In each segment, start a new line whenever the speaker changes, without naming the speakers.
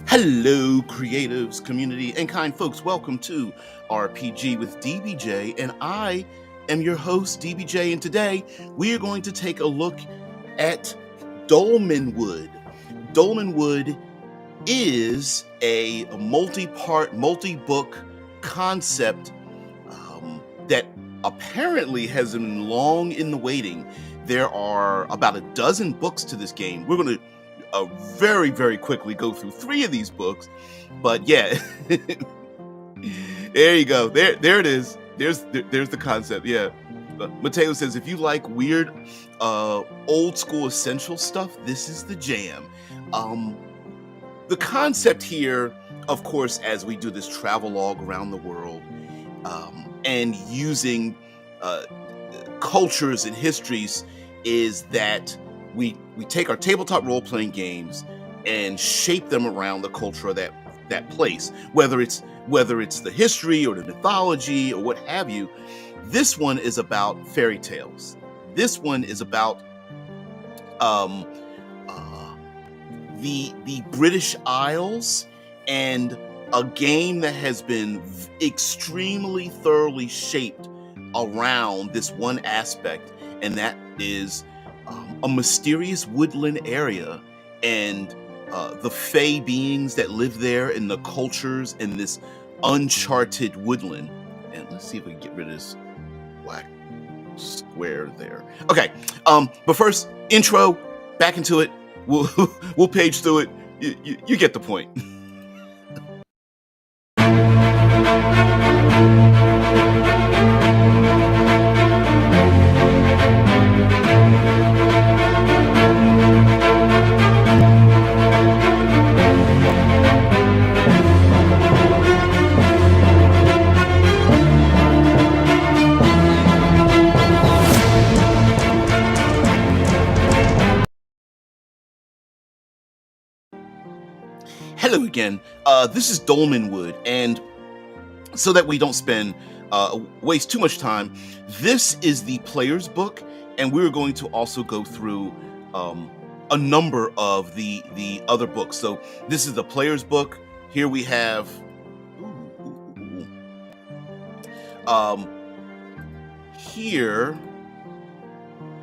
Hello, creatives, community, and kind folks. Welcome to RPG with DBJ, and I am your host, DBJ. And today we are going to take a look at Dolmenwood. Dolmenwood is a multi-part, multi-book concept that apparently has been long in the waiting. There are about a dozen books to this game. We're going to very, very quickly go through three of these books, but yeah, there you go. There it is. There's the concept. Yeah, Mateo says if you like weird, old school essential stuff, this is the jam. The concept here, of course, as we do this travelogue around the world, and using cultures and histories, is that we take our tabletop role-playing games and shape them around the culture of that place, whether it's the history or the mythology or what have you. This one is about fairy tales. This one is about the British Isles, and a game that has been extremely thoroughly shaped around this one aspect, and that is a mysterious woodland area and the fae beings that live there, and the cultures in this uncharted woodland. And let's see if we can get rid of this black square there. Okay, but first, intro, back into it. We'll page through it. You get the point. Hello again. This is Dolmenwood, and so that we don't waste too much time, this is the player's book, and we're going to also go through a number of the other books. So this is the player's book. Here we have here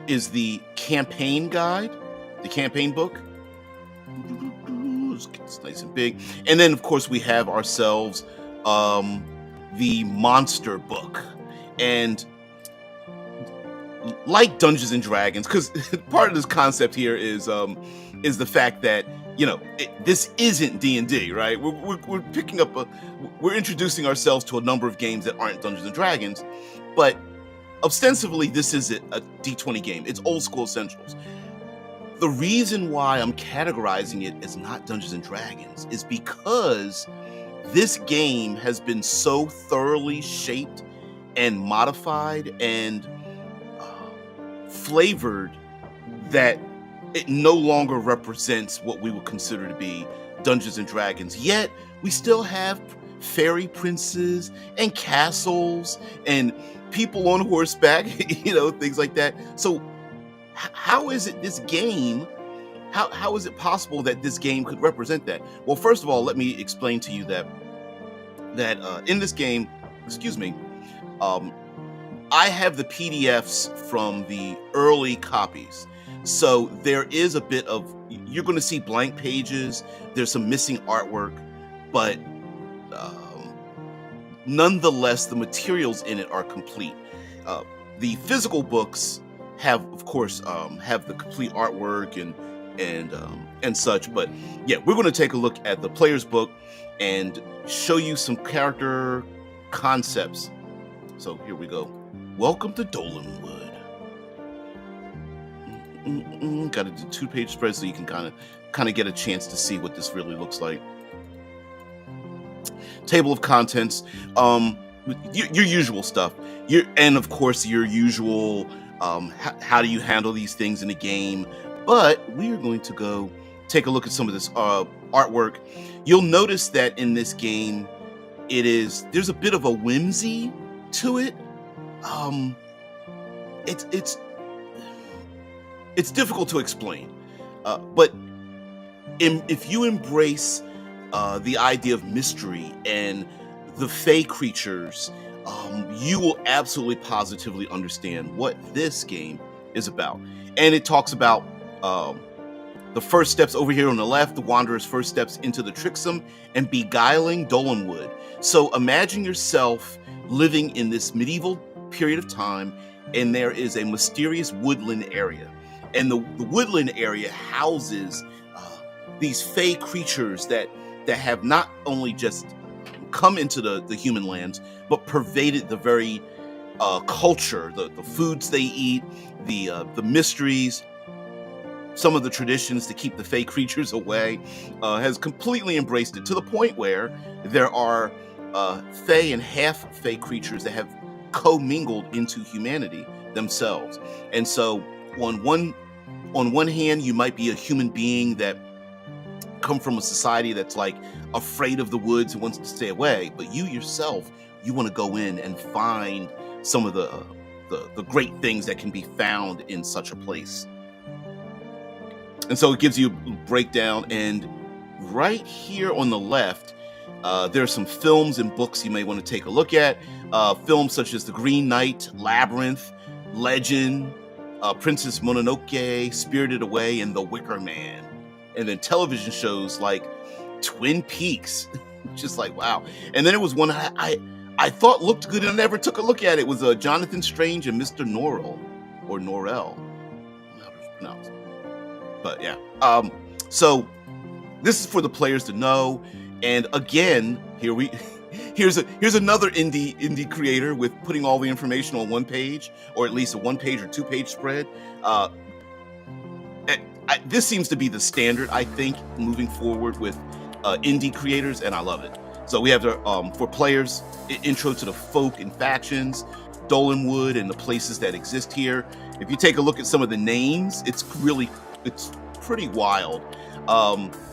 is the campaign guide, the campaign book. It's nice and big. And then, of course, we have ourselves the monster book. And like Dungeons and Dragons, because part of this concept here is the fact that, this isn't D&D, right? We're picking up we're introducing ourselves to a number of games that aren't Dungeons and Dragons, but ostensibly this is a D20 game. It's old school essentials. The reason why I'm categorizing it as not Dungeons and Dragons is because this game has been so thoroughly shaped and modified and flavored that it no longer represents what we would consider to be Dungeons and Dragons. Yet we still have fairy princes and castles and people on horseback, things like that. So how is it this game, how is it possible that this game could represent that? Well, first of all, let me explain to you that in this game, I have the PDFs from the early copies. So there is a bit of, you're going to see blank pages, there's some missing artwork, but nonetheless, the materials in it are complete. The physical books have, of course, have the complete artwork and such. But yeah, we're going to take a look at the player's book and show you some character concepts. So here we go. Welcome to Dolmenwood. Got to do 2-page spread so you can kind of get a chance to see what this really looks like. Table of contents, your usual stuff. And of course your usual. How do you handle these things in a game? But we are going to go take a look at some of this artwork. You'll notice that in this game, there's a bit of a whimsy to it. It's difficult to explain, but if you embrace the idea of mystery and the fey creatures, you will absolutely positively understand what this game is about. And it talks about the first steps over here on the left, the wanderer's first steps into the tricksome and beguiling Dolmenwood. So imagine yourself living in this medieval period of time, and there is a mysterious woodland area. And the woodland area houses these fey creatures that have not only just come into the human lands, but pervaded the very culture, the foods they eat, the mysteries, some of the traditions to keep the fey creatures away, has completely embraced it to the point where there are fey and half fey creatures that have commingled into humanity themselves. And so on one hand, you might be a human being that come from a society that's like afraid of the woods and wants to stay away, but you yourself, you want to go in and find some of the great things that can be found in such a place. And so it gives you a breakdown. And right here on the left, there's some films and books you may want to take a look at. Films such as The Green Knight, Labyrinth, Legend, Princess Mononoke, Spirited Away, and The Wicker Man. And then television shows like Twin Peaks, just like, wow. And then it was one I thought looked good and I never took a look at. It was Jonathan Strange and Mr. Norrell, or Norrell. No. But yeah, so this is for the players to know. And again, here's another indie creator with putting all the information on one page, or at least a 1-page or 2-page spread. This seems to be the standard, I think, moving forward with indie creators, and I love it. So we have for players, intro to the folk and factions, Dolmenwood and the places that exist here. If you take a look at some of the names, it's pretty wild.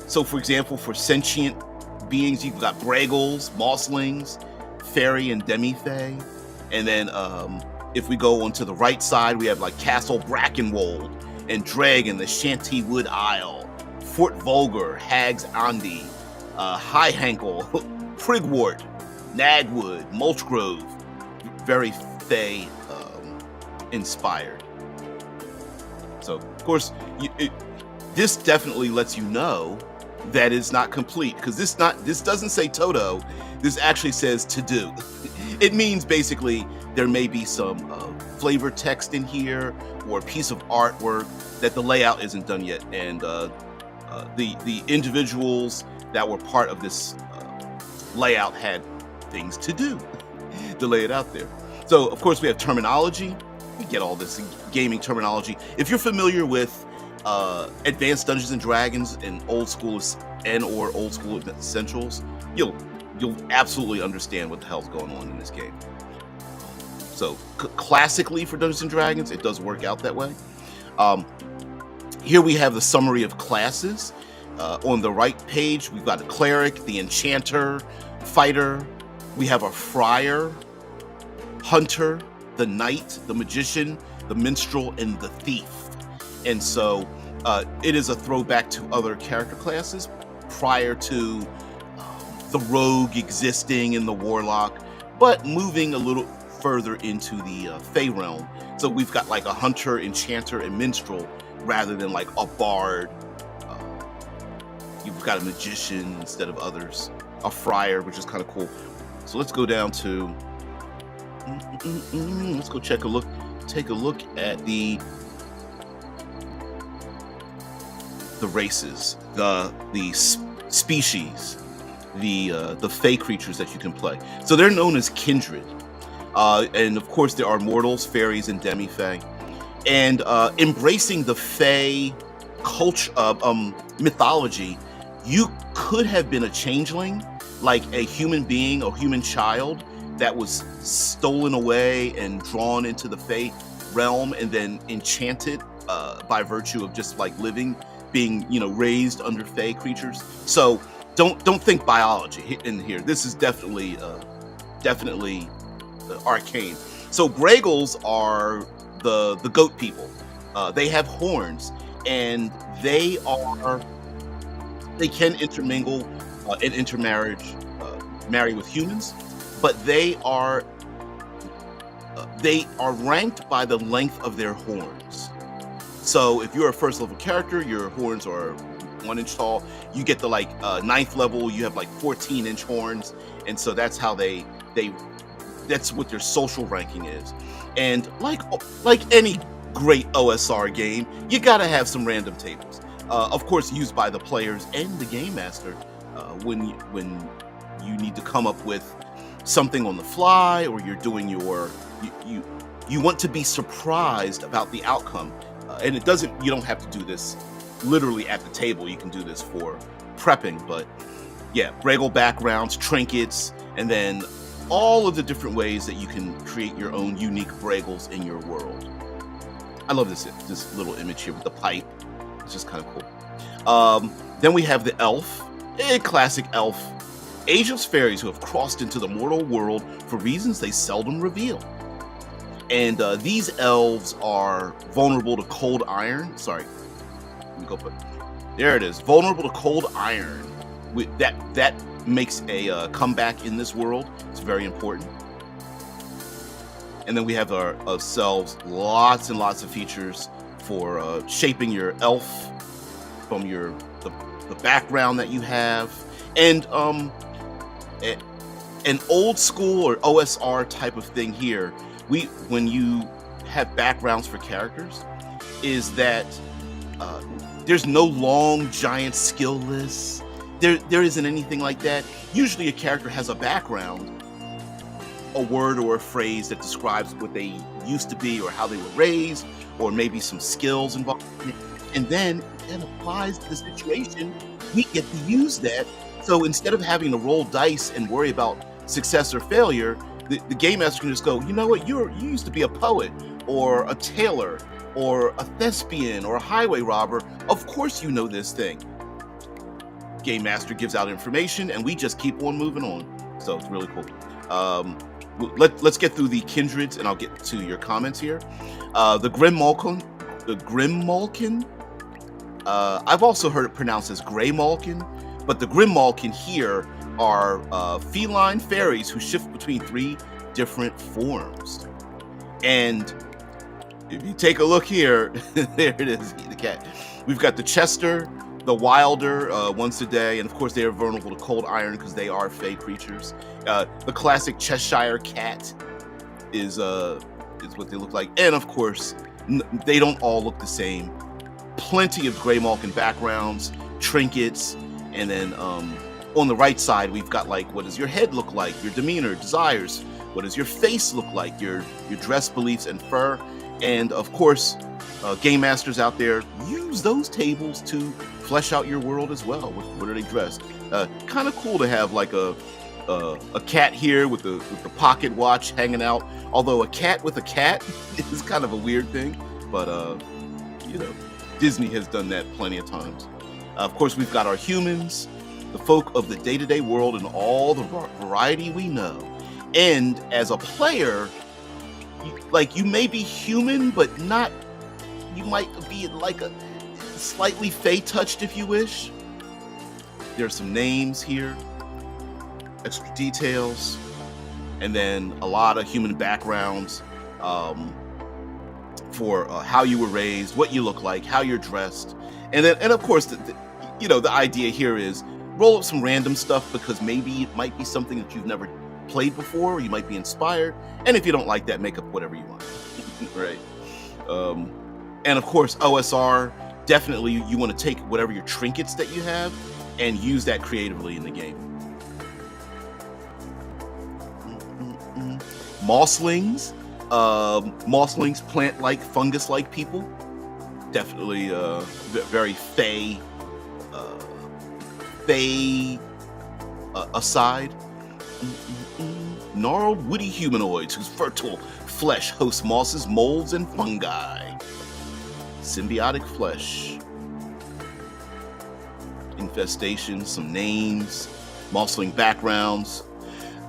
So for example, for sentient beings, you've got Braggles, Mosslings, Fairy, and Demi-Fae. And then if we go onto the right side, we have like Castle Brackenwold and Dragon, the Shantywood Isle, Fort Vulgar, Hags Andi, High Hankel, Prigwort, Nagwood, Mulchgrove, very Fae inspired. So of course, this definitely lets you know that it's not complete, because this doesn't say Toto. This actually says to do. It means basically there may be some flavor text in here or a piece of artwork that the layout isn't done yet, and the individuals that were part of this layout had things to do to lay it out there. So of course we have terminology. We get all this gaming terminology. If you're familiar with Advanced Dungeons and Dragons and old school essentials, you'll absolutely understand what the hell's going on in this game. So classically for Dungeons and Dragons, it does work out that way. Here we have the summary of classes. On the right page, we've got the cleric, the enchanter, fighter. We have a friar, hunter, the knight, the magician, the minstrel, and the thief. And so it is a throwback to other character classes prior to the rogue existing and the warlock, but moving a little further into the Fey realm. So we've got like a hunter, enchanter, and minstrel rather than like a bard. You've got a magician instead of others, a friar, which is kind of cool. So let's go down to, let's go take a look at the races, the species, the Fey creatures that you can play. So they're known as kindred, and of course there are mortals, fairies, and demi-Fae. And embracing the Fey culture, mythology, you could have been a changeling, like a human being or human child that was stolen away and drawn into the Fey realm and then enchanted by virtue of just like being raised under Fey creatures. So don't think biology in here. This is definitely arcane. So Braggles are the goat people. They have horns, and they are They can intermingle and intermarriage, marry with humans, but they are ranked by the length of their horns. So if you're a first level character, your horns are 1 inch tall. You get the like ninth level, you have like 14-inch horns, and so that's how they that's what their social ranking is. And like any great OSR game, you gotta have some random tables. Of course, used by the players and the game master when you need to come up with something on the fly, or you're doing you want to be surprised about the outcome. And you don't have to do this literally at the table. You can do this for prepping, but yeah, Braggle backgrounds, trinkets, and then all of the different ways that you can create your own unique Braggles in your world. I love this little image here with the pipe. It's just kind of cool. Then we have the elf, a classic elf. Ageless fairies who have crossed into the mortal world for reasons they seldom reveal. And these elves are vulnerable to cold iron. Sorry, let me go put. There it is. Vulnerable to cold iron. That makes a comeback in this world. It's very important. And then we have ourselves lots and lots of features for shaping your elf from the background that you have, and an old school or OSR type of thing here. When you have backgrounds for characters, is that there's no long giant skill list. There isn't anything like that. Usually a character has a background, a word or a phrase that describes what they used to be or how they were raised, or maybe some skills involved in it. And then that applies to the situation. We get to use that. So instead of having to roll dice and worry about success or failure, the game master can just go, you know what, you used to be a poet or a tailor or a thespian or a highway robber. Of course you know this thing. Game master gives out information and we just keep on moving on. So it's really cool. Let's get through the kindreds and I'll get to your comments here. The Grimmalkin. I've also heard it pronounced as Greymalkin, but the Grimmalkin here are feline fairies who shift between 3 different forms. And if you take a look here, there it is, the cat. We've got the Chester, the Wilder, once a day, and of course they are vulnerable to cold iron because they are fey creatures. The classic Cheshire cat is what they look like, and of course they don't all look the same. Plenty of Greymalkin backgrounds, trinkets, and then on the right side we've got like, what does your head look like, your demeanor, desires, what does your face look like, your dress beliefs and fur. And of course, game masters out there, use those tables to flesh out your world as well. What are they dressed? Kind of cool to have like a cat here with the pocket watch hanging out. Although a cat with a cat is kind of a weird thing, but you know, Disney has done that plenty of times. Of course, we've got our humans, the folk of the day-to-day world, and all the variety we know. And as a player, you may be human, but not. You might be like a slightly fey touched if you wish. There's some names here, extra details, and then a lot of human backgrounds for how you were raised, what you look like, how you're dressed, and of course, the idea here is roll up some random stuff because maybe it might be something that you've never played before, or you might be inspired. And if you don't like that, make up whatever you want, right? And of course, OSR, definitely you want to take whatever your trinkets that you have and use that creatively in the game. Mosslings. Mosslings, plant-like, fungus-like people. Definitely very fey aside. Gnarled, woody humanoids whose fertile flesh hosts mosses, molds, and fungi. Symbiotic flesh. Infestation, some names, mossling backgrounds,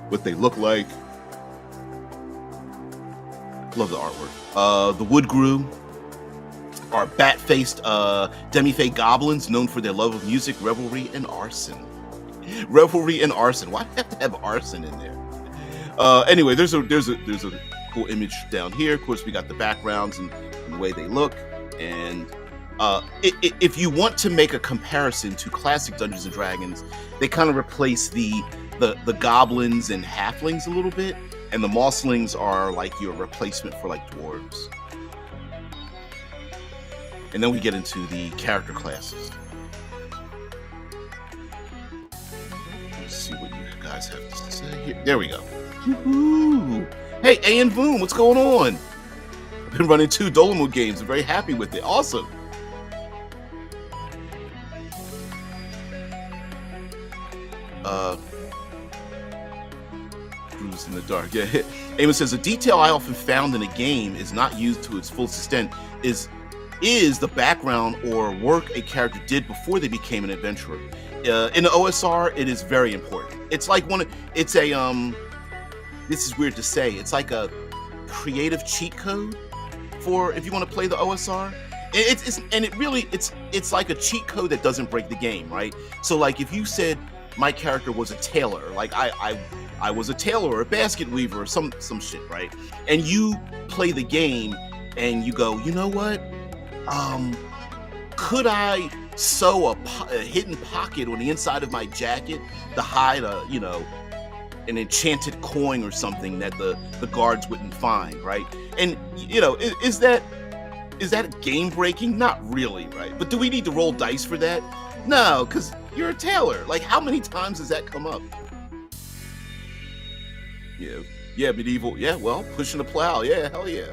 what they look like. Love the artwork. The wood grew. are bat-faced demi-fae goblins known for their love of music, revelry, and arson. Revelry and arson. Why do I have to have arson in there? Anyway, there's a cool image down here. Of course, we got the backgrounds and the way they look. And if you want to make a comparison to classic Dungeons and Dragons, they kind of replace the goblins and halflings a little bit, and the mosslings are like your replacement for like dwarves. And then we get into the character classes. Let's see what you guys have to say here. There we go. Woo-hoo. Hey, A and Boom, what's going on? I've been running 2 Dolmenwood games. I'm very happy with it. Awesome. Cruise in the dark. Yeah. Eamon says, a detail I often found in a game is not used to its full extent is the background or work a character did before they became an adventurer. In the OSR, it is very important. It's like this is weird to say, it's like a creative cheat code for if you want to play the OSR. It's like a cheat code that doesn't break the game, right? So like if you said my character was a tailor, like I was a tailor or a basket weaver or some shit, right? And you play the game and you go, you know what? Could I sew a hidden pocket on the inside of my jacket to hide an enchanted coin or something that the guards wouldn't find, right? And is that game breaking? Not really, right? But do we need to roll dice for that? No, because you're a tailor. Like, how many times does that come up? Yeah, medieval. Yeah, well, pushing the plow. Yeah, hell yeah.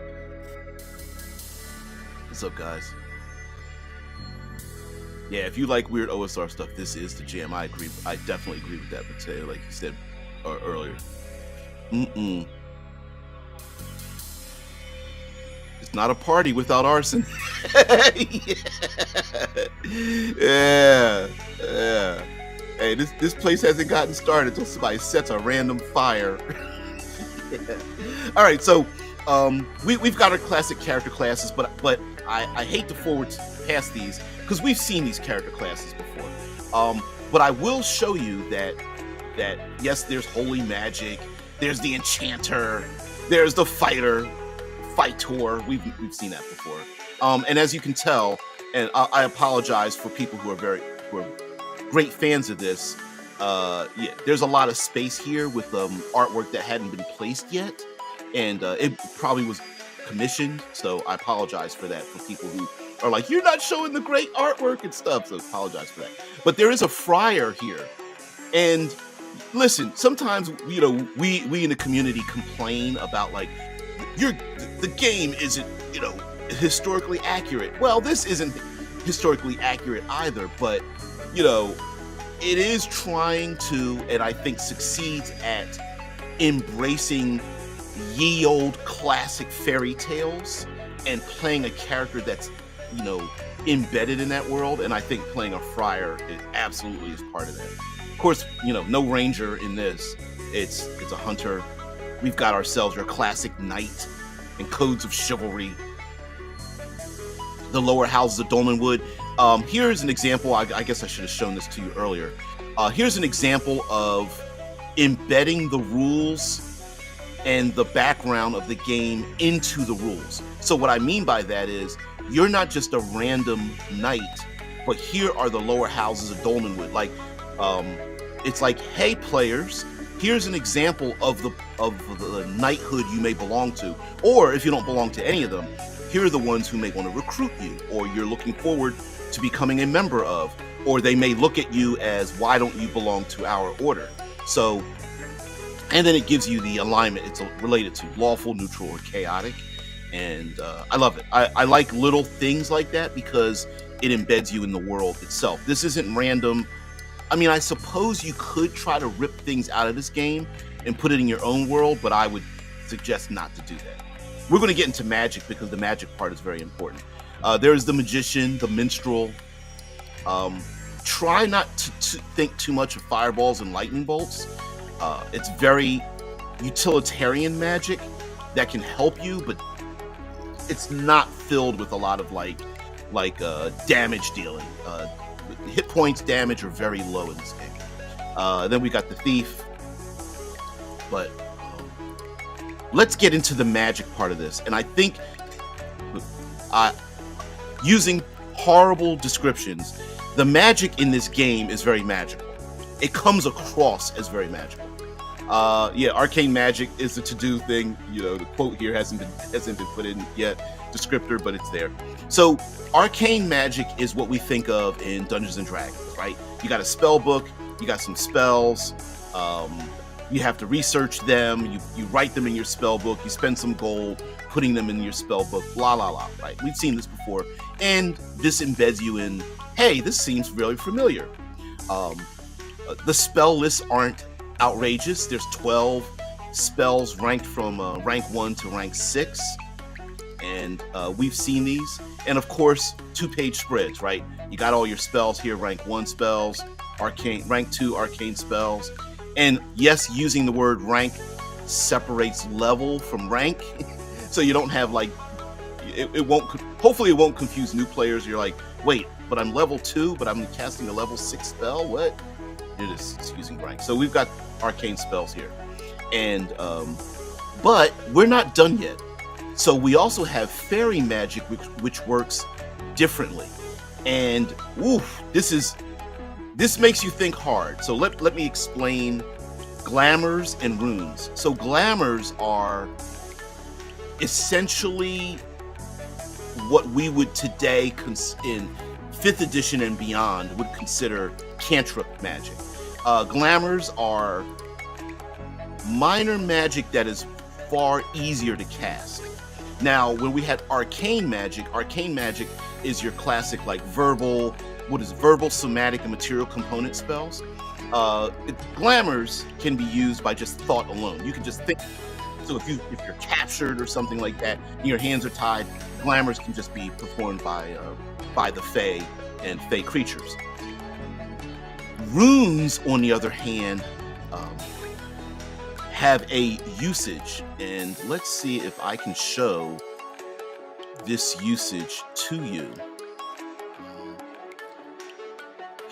What's up, guys? Yeah, if you like weird OSR stuff, this is the jam. I agree. I definitely agree with that, Mateo, like you said earlier. It's not a party without arson. Yeah. Hey, this place hasn't gotten started until somebody sets a random fire. Yeah. All right, so we've got our classic character classes, but I hate to forward past these because we've seen these character classes before. But I will show you that yes, there's holy magic, there's the enchanter, there's the fighter. We've seen that before. And as you can tell, and I apologize for people who are great fans of this. Yeah, there's a lot of space here with artwork that hadn't been placed yet, and it probably was commissioned. So I apologize for that for people who are like, you're not showing the great artwork and stuff. So I apologize for that. But there is a friar here, and listen, sometimes we in the community complain about like the game isn't historically accurate. Well, this isn't historically accurate either, but it is trying to, and I think succeeds at embracing ye old classic fairy tales and playing a character that's embedded in that world. And I think playing a friar absolutely is part of that. Of course, no ranger in this. It's a hunter. We've got ourselves your classic knight and codes of chivalry. The lower houses of Dolmenwood. Here's an example. I guess I should have shown this to you earlier. Here's an example of embedding the rules and the background of the game into the rules. So what I mean by that is you're not just a random knight, but here are the lower houses of Dolmenwood. Like, it's like, hey, players, here's an example of the knighthood you may belong to. Or if you don't belong to any of them, here are the ones who may want to recruit you, or you're looking forward to becoming a member of, or they may look at you as, why don't you belong to our order? So, and then it gives you the alignment it's related to, lawful, neutral, or chaotic. And I love it. I like little things like that because it embeds you in the world itself. This isn't random. I mean, I suppose you could try to rip things out of this game and put it in your own world, but I would suggest not to do that. We're going to get into magic because the magic part is very important. There's the magician, the minstrel. Try not to think too much of fireballs and lightning bolts. It's very utilitarian magic that can help you, but it's not filled with a lot of like like damage dealing. Hit points, damage are very low in this game. Then we got the thief, but let's get into the magic part of this. And I think using horrible descriptions, the magic in this game is very magical. It comes across as very magical. Arcane magic is a to-do thing. The quote here hasn't been put in yet, descriptor, but it's there. So arcane magic is what we think of in Dungeons and Dragons, right? You got a spell book, you got some spells, you have to research them, you write them in your spell book, you spend some gold putting them in your spell book, blah, blah, blah, right? We've seen this before, and this embeds you in, hey, this seems really familiar. The spell lists aren't outrageous. There's 12 spells ranked from rank 1 to rank 6, and we've seen these. And of course, 2-page spreads, right? You got all your spells here, rank 1 spells, arcane, rank 2 arcane spells. And yes, using the word rank separates level from rank. So you don't have like, hopefully it won't confuse new players. You're like, wait, but I'm level 2, but I'm casting a level 6 spell? What? It's using rank. So we've got arcane spells here. And, but we're not done yet. So we also have fairy magic, which works differently. And this makes you think hard. So let me explain glamours and runes. So glamours are essentially what we would today in 5th edition and beyond would consider cantrip magic. Glamours are minor magic that is far easier to cast. Now, when we had arcane magic is your classic like verbal, somatic, and material component spells. Glamours can be used by just thought alone. You can just think. So if you're captured or something like that, and your hands are tied, glamours can just be performed by the Fae and Fae creatures. Runes, on the other hand, have a usage, and let's see if I can show this usage to you.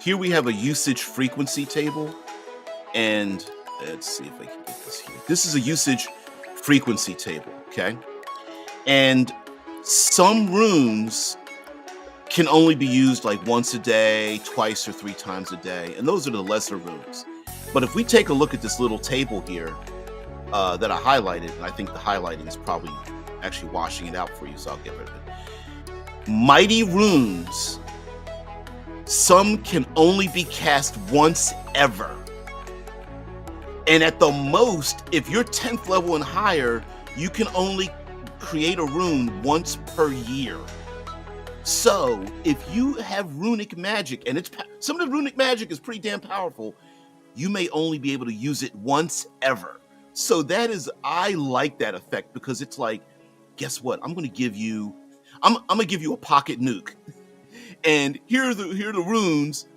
Here we have a usage frequency table, and let's see if I can get this here. This is a usage frequency table, okay? And some runes can only be used like once a day, twice or 3 times a day, and those are the lesser runes. But if we take a look at this little table here that I highlighted, and I think the highlighting is probably actually washing it out for you, so I'll get rid of it. Mighty runes, some can only be cast once ever. And at the most, if you're 10th level and higher, you can only create a rune once per year. So if you have runic magic, and some of the runic magic is pretty damn powerful, you may only be able to use it once ever. So I like that effect, because it's like, guess what? I'm gonna give you a pocket nuke. And here are the runes.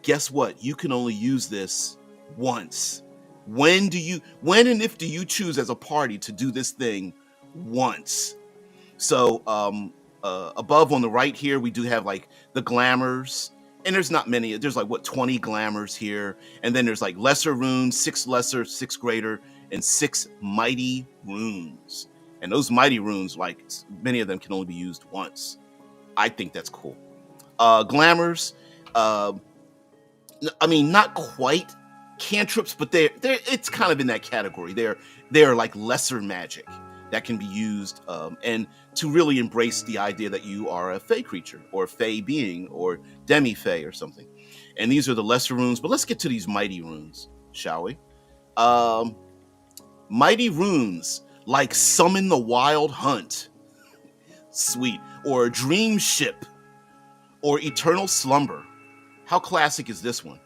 Guess what? You can only use this once. When and if do you choose as a party to do this thing once? So above on the right here, we do have like the glamours, and there's not many. There's like 20 glamours here, and then there's like lesser runes, 6 lesser, 6 greater, and 6 mighty runes. And those mighty runes, like many of them can only be used once. I think that's cool. Glamours, I mean, not quite cantrips, but it's kind of in that category. They're like lesser magic that can be used, and to really embrace the idea that you are a Fae creature or a Fae being or demi-Fae or something. And these are the lesser runes, but let's get to these mighty runes, shall we? Mighty runes like Summon the Wild Hunt, sweet, or Dream Ship, or Eternal Slumber. How classic is this one?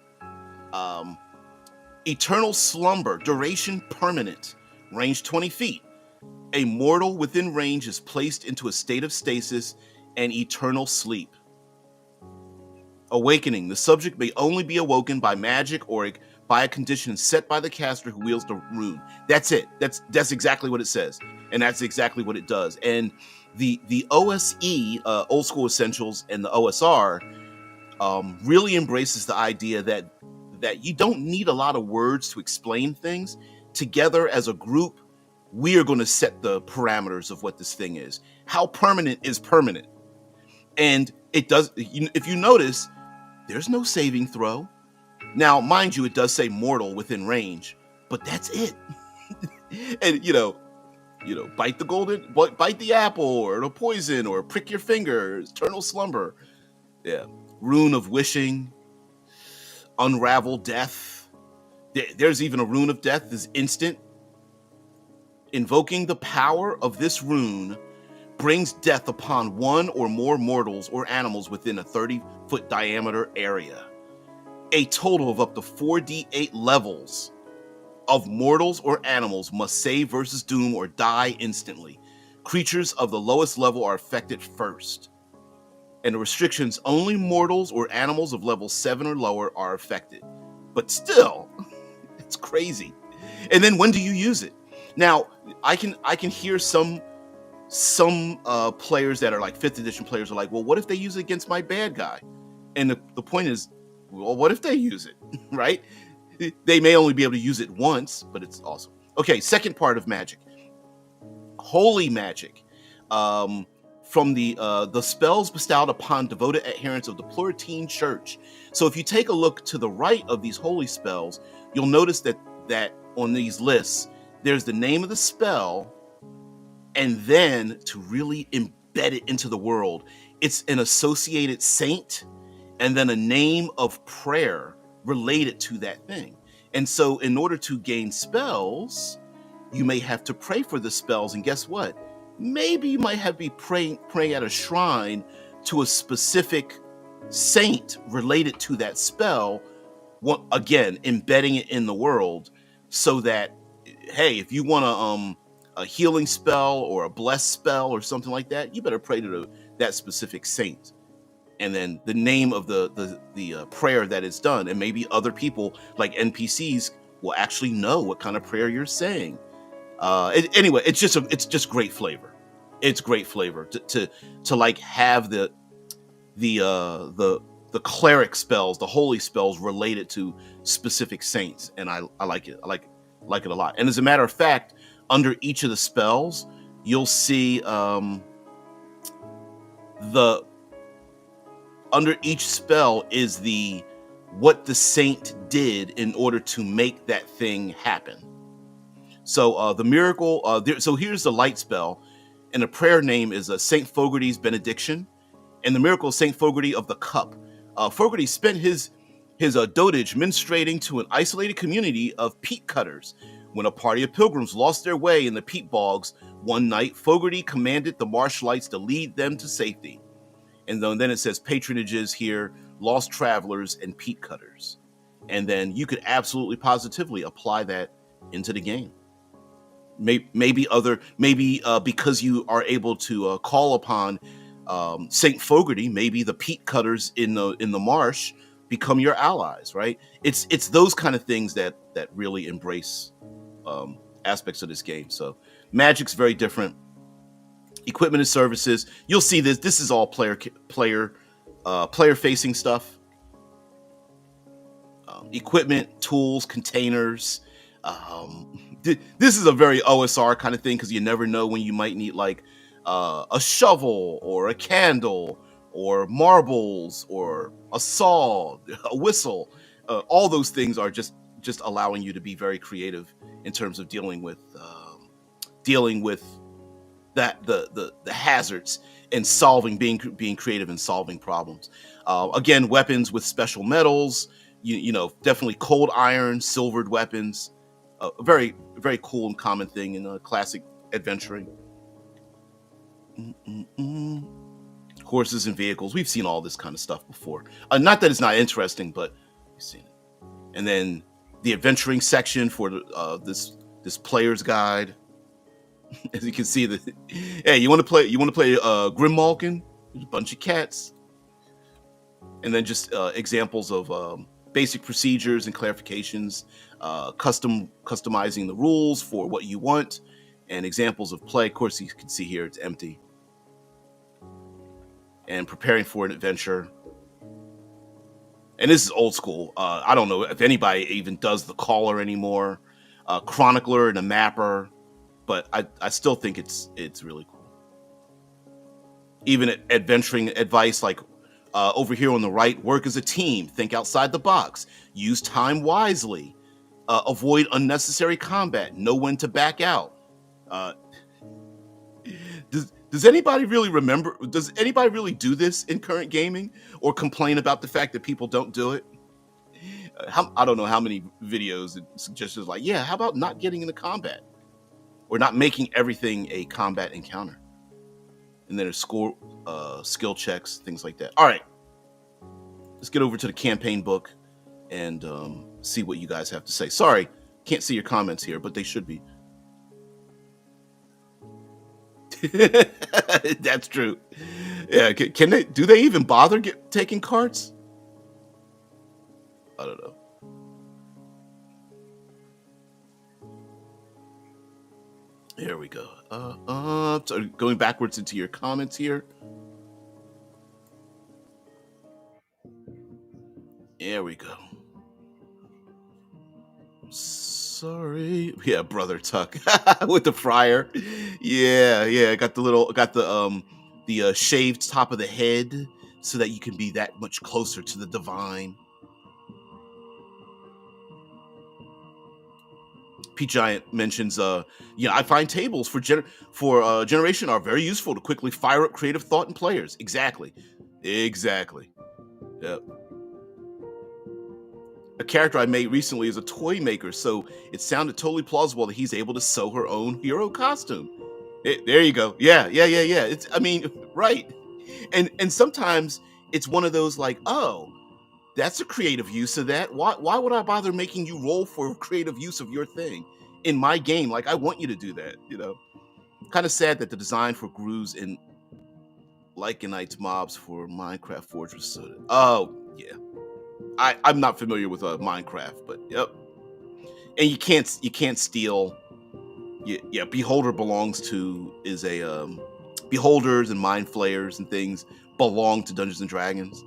Eternal Slumber, duration permanent, range 20 feet. A mortal within range is placed into a state of stasis and eternal sleep. Awakening, the subject may only be awoken by magic or by a condition set by the caster who wields the rune. That's it. That's exactly what it says. And that's exactly what it does. And The OSE, Old School Essentials, and the OSR really embraces the idea that you don't need a lot of words to explain things. Together as a group, we are going to set the parameters of what this thing is. How permanent is permanent? And it does. If you notice, there's no saving throw. Now, mind you, it does say mortal within range, but that's it. And bite the apple, or the poison, or prick your finger, eternal slumber. Yeah, rune of wishing, unravel death. There's even a rune of death is instant. Invoking the power of this rune brings death upon one or more mortals or animals within a 30-foot diameter area. A total of up to 4d8 levels of mortals or animals must save versus doom or die instantly. Creatures of the lowest level are affected first. And the restrictions, only mortals or animals of level 7 or lower are affected. But still, it's crazy. And then when do you use it? Now, I can hear some players that are like 5th edition players are like, well, what if they use it against my bad guy? And the point is, well, what if they use it, right? They may only be able to use it once, but it's awesome. Okay, second part of magic. Holy magic. From the spells bestowed upon devoted adherents of the Plurtine Church. So if you take a look to the right of these holy spells, you'll notice that on these lists, there's the name of the spell, and then to really embed it into the world, it's an associated saint, and then a name of prayer related to that thing. And so in order to gain spells, you may have to pray for the spells, and guess what? Maybe you might have to be praying at a shrine to a specific saint related to that spell, again, embedding it in the world, so that, hey, if you want a healing spell or a blessed spell or something like that, you better pray to that specific saint. And then the name of the prayer that is done, and maybe other people like NPCs will actually know what kind of prayer you're saying. Anyway, it's just great flavor. It's great flavor to like have the cleric spells, the holy spells related to specific saints, and I like it. I like it a lot. And as a matter of fact, under each of the spells, you'll see under each spell is what the saint did in order to make that thing happen. So the miracle, so here's the light spell, and the prayer name is Saint Fogarty's Benediction, and the miracle is Saint Fogarty of the Cup. Fogarty spent his dotage ministrating to an isolated community of peat cutters. When a party of pilgrims lost their way in the peat bogs one night, Fogarty commanded the marsh lights to lead them to safety. And then it says patronages here, lost travelers, and peat cutters. And then you could absolutely positively apply that into the game. Maybe because you are able to call upon Saint Fogarty, maybe the peat cutters in the marsh become your allies, right? It's those kind of things that really embrace aspects of this game. So magic's very different. Equipment and services, you'll see this is all player facing stuff. Equipment, tools, containers. This is a very OSR kind of thing, because you never know when you might need like a shovel or a candle or marbles or a saw, a whistle. All those things are just allowing you to be very creative in terms of dealing with that the hazards and being creative and solving problems. Again, weapons with special metals, definitely cold iron, silvered weapons. A very, very cool and common thing in classic adventuring. Horses and vehicles. We've seen all this kind of stuff before. Not that it's not interesting, but we've seen it. And then the adventuring section for this player's guide. As you can see, hey, you want to play Grimmalkin? There's a bunch of cats, and then just examples of basic procedures and clarifications, customizing the rules for what you want, and examples of play. Of course, you can see here it's empty. and preparing for an adventure. And this is old school. I don't know if anybody even does the caller anymore, chronicler and a mapper, but I still think it's really cool. Even adventuring advice like over here on the right, work as a team, think outside the box, use time wisely, avoid unnecessary combat, know when to back out. Does anybody really remember? Does anybody really do this in current gaming, or complain about the fact that people don't do it? I don't know how many videos and suggestions like, yeah, how about not getting into combat, or not making everything a combat encounter? And then there's skill checks, things like that. All right, let's get over to the campaign book and see what you guys have to say. Sorry, can't see your comments here, but they should be. That's true. Yeah, can they? Do they even bother taking cards? I don't know. There we go. So going backwards into your comments here. There we go. Sorry. Yeah, brother Tuck with the friar. Yeah. Got the shaved top of the head so that you can be that much closer to the divine. P Giant mentions, I find tables for generation are very useful to quickly fire up creative thought in players. Exactly. Yep. A character I made recently is a toy maker, so it sounded totally plausible that he's able to sew her own hero costume. There you go. Yeah. Right. And sometimes it's one of those like, oh, that's a creative use of that. Why would I bother making you roll for creative use of your thing in my game? Like, I want you to do that, Kind of sad that the design for Grooves and Lycanite's mobs for Minecraft Fortress. Oh, yeah. I'm not familiar with Minecraft, but yep. And you can't steal. Yeah, Beholder is a Beholders and Mind Flayers and things belong to Dungeons and Dragons.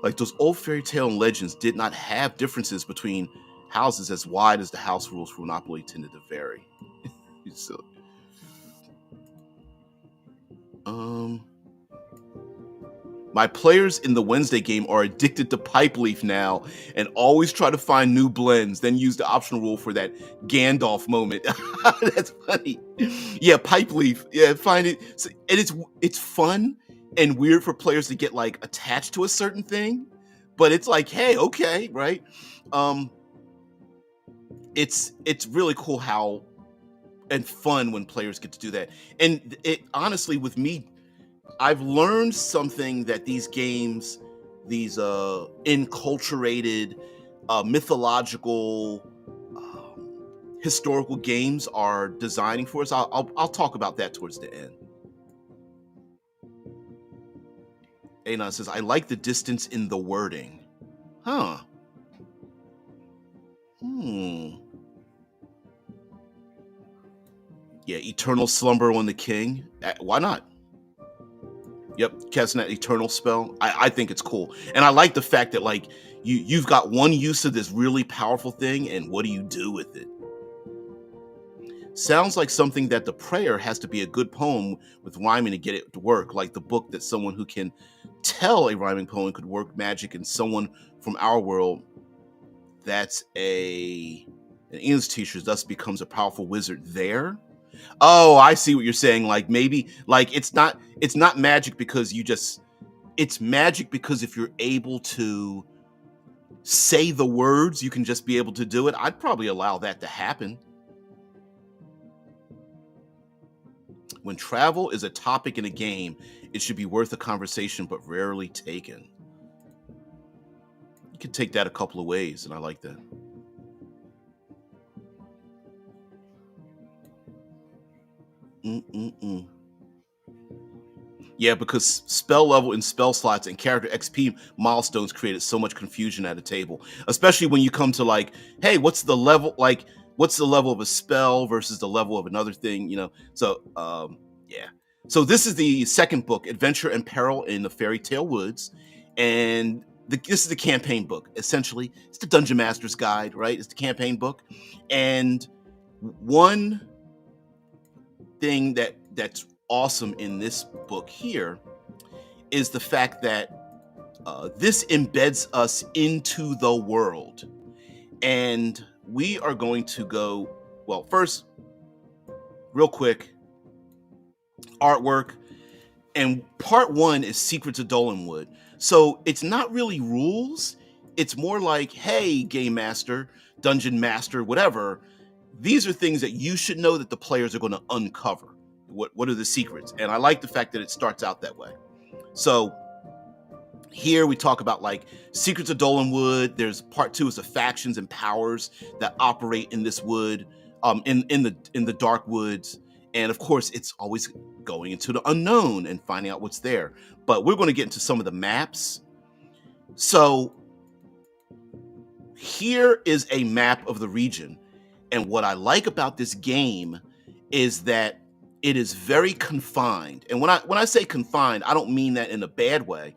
Like those old fairy tale and legends did not have differences between houses as wide as the house rules for Monopoly tended to vary. So, my players in the Wednesday game are addicted to Pipe Leaf now and always try to find new blends, then use the optional rule for that Gandalf moment. That's funny. Yeah, Pipe Leaf. Yeah, find it. And it's fun and weird for players to get like attached to a certain thing, but it's like, hey, okay, right? It's really cool how and fun when players get to do that. And it honestly, with me, I've learned something that these games, these enculturated, mythological, historical games are designing for us. I'll talk about that towards the end. Anon says, I like the distance in the wording. Huh. Yeah, eternal slumber on the king. Why not? Yep, casting that eternal spell. I think it's cool. And I like the fact that like you've got one use of this really powerful thing, and what do you do with it? Sounds like something that the prayer has to be a good poem with rhyming to get it to work, like the book that someone who can tell a rhyming poem could work magic, and someone from our world that's an English teacher thus becomes a powerful wizard there. Oh, I see what you're saying. Like maybe like it's not magic because it's magic because if you're able to say the words, you can just be able to do it. I'd probably allow that to happen. When travel is a topic in a game, it should be worth a conversation, but rarely taken. You can take that a couple of ways, and I like that. Yeah, because spell level and spell slots and character XP milestones created so much confusion at a table, especially when you come to like, hey, what's the level of a spell versus the level of another thing, So, yeah. So this is the second book, Adventure and Peril in the Fairy Tale Woods. And this is the campaign book. Essentially, it's the Dungeon Master's Guide, right? It's the campaign book. And one thing that's awesome in this book here is the fact that this embeds us into the world. And we are going to go, well, first, real quick, artwork. And part one is Secrets of Dolmenwood. So it's not really rules. It's more like, hey, game master, dungeon master, whatever. These are things that you should know that the players are going to uncover. What are the secrets? And I like the fact that it starts out that way. So here we talk about like Secrets of Dolmenwood. There's part two is the factions and powers that operate in this wood, in the dark woods. And of course, it's always going into the unknown and finding out what's there. But we're going to get into some of the maps. So here is a map of the region. And what I like about this game is that it is very confined. And when I say confined, I don't mean that in a bad way.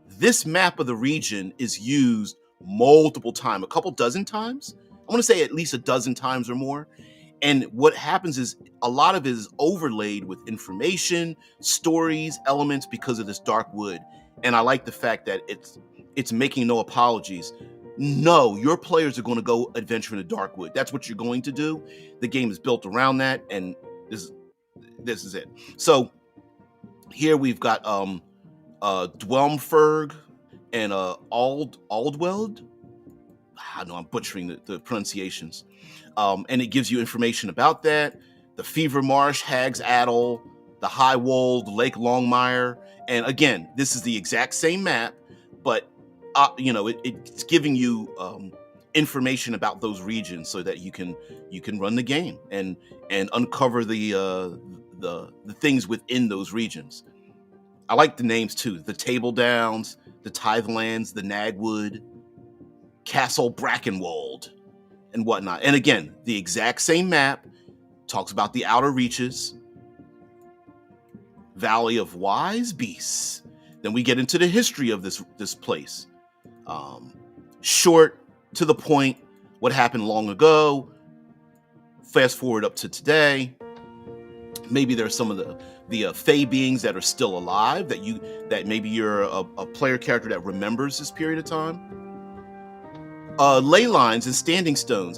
This map of the region is used multiple times, a couple dozen times. I want to say at least a dozen times or more. And what happens is a lot of it is overlaid with information, stories, elements because of this dark wood. And I like the fact that it's making no apologies. No, your players are going to go adventure in the dark wood. That's what you're going to do. The game is built around that, and this is it. So here we've got Dwelmferg and Aldweld. I know I'm butchering the pronunciations. And it gives you information about that. The Fever Marsh, Hag's Addle, the High Wold, Lake Longmire. And again, this is the exact same map, but it's giving you information about those regions so that you can run the game and uncover the things within those regions. I like the names too. The Table Downs, the Tithelands, the Nagwood, Castle Brackenwold, and whatnot. And again, the exact same map talks about the outer reaches, Valley of Wise Beasts. Then we get into the history of this place. Short, to the point, what happened long ago. Fast forward up to today. Maybe there's some of the Fey beings that are still alive that maybe you're a player character that remembers this period of time. Ley lines and standing stones.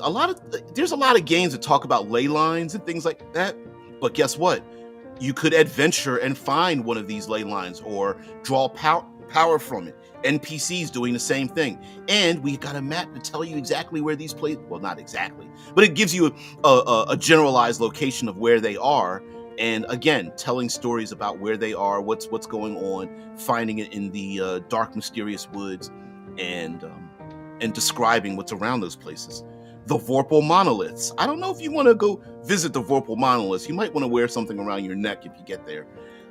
There's a lot of games that talk about ley lines and things like that. But guess what? You could adventure and find one of these ley lines or draw power from it. NPCs doing the same thing. And we got a map to tell you exactly where these places, well, not exactly, but it gives you a generalized location of where they are. And again, telling stories about where they are, what's going on, finding it in the dark, mysterious woods, and describing what's around those places. The Vorpal Monoliths. I don't know if you want to go visit the Vorpal Monoliths. You might want to wear something around your neck if you get there.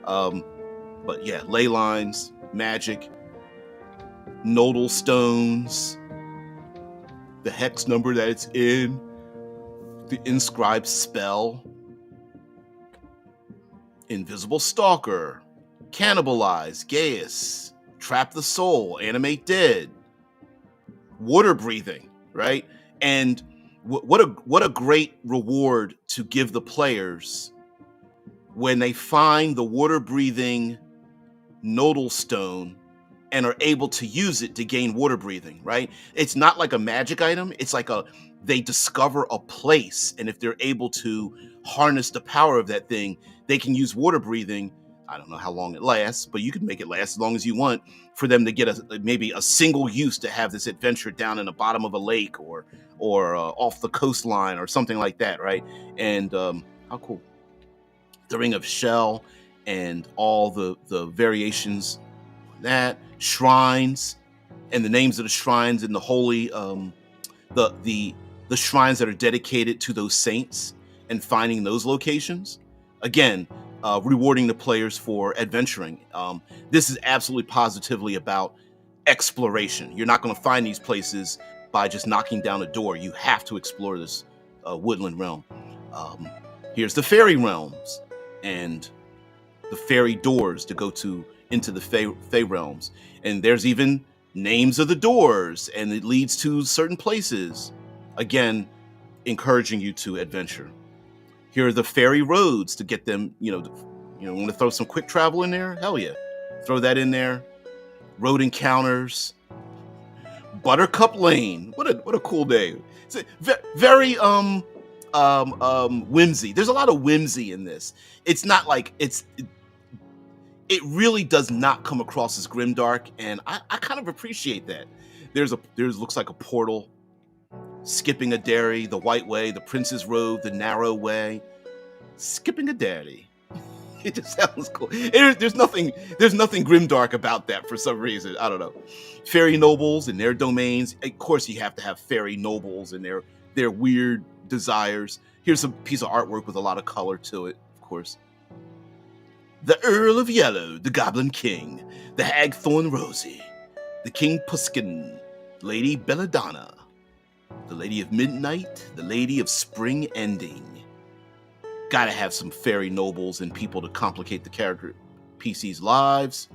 But yeah, ley lines, magic, nodal stones, the hex number that it's in, the inscribed spell, invisible stalker, cannibalize, Gaius, trap the soul, animate dead, water breathing, right? And what a great reward to give the players when they find the water breathing nodal stone and are able to use it to gain water breathing, right? It's not like a magic item. It's like they discover a place, and if they're able to harness the power of that thing, they can use water breathing. I don't know how long it lasts, but you can make it last as long as you want for them to get maybe a single use to have this adventure down in the bottom of a lake or off the coastline or something like that, right? And how cool. The Ring of Shell and all the variations on that, shrines and the names of the shrines and the holy the shrines that are dedicated to those saints and finding those locations. Again, rewarding the players for adventuring. This is absolutely positively about exploration. You're not going to find these places by just knocking down a door. You have to explore this woodland realm. Here's the fairy realms and the fairy doors to go into the Fey realms. And there's even names of the doors, and it leads to certain places. Again, encouraging you to adventure. Here are the fairy roads to get them, want to throw some quick travel in there? Hell yeah. Throw that in there. Road encounters. Buttercup Lane. What a cool name. It's very whimsy. There's a lot of whimsy in this. It's not like it really does not come across as grimdark, and I kind of appreciate that. There's looks like a portal, skipping a dairy, the White Way, the Prince's Road, the Narrow Way, skipping a dairy. It just sounds cool. There's nothing grimdark about that for some reason. I don't know. Fairy nobles and their domains. Of course, you have to have fairy nobles and their weird desires. Here's a piece of artwork with a lot of color to it, of course. The Earl of Yellow, the Goblin King, the Hagthorn Rosie, the King Puskin, Lady Belladonna, the Lady of Midnight, the Lady of Spring Ending. Gotta have some fairy nobles and people to complicate the character PC's lives.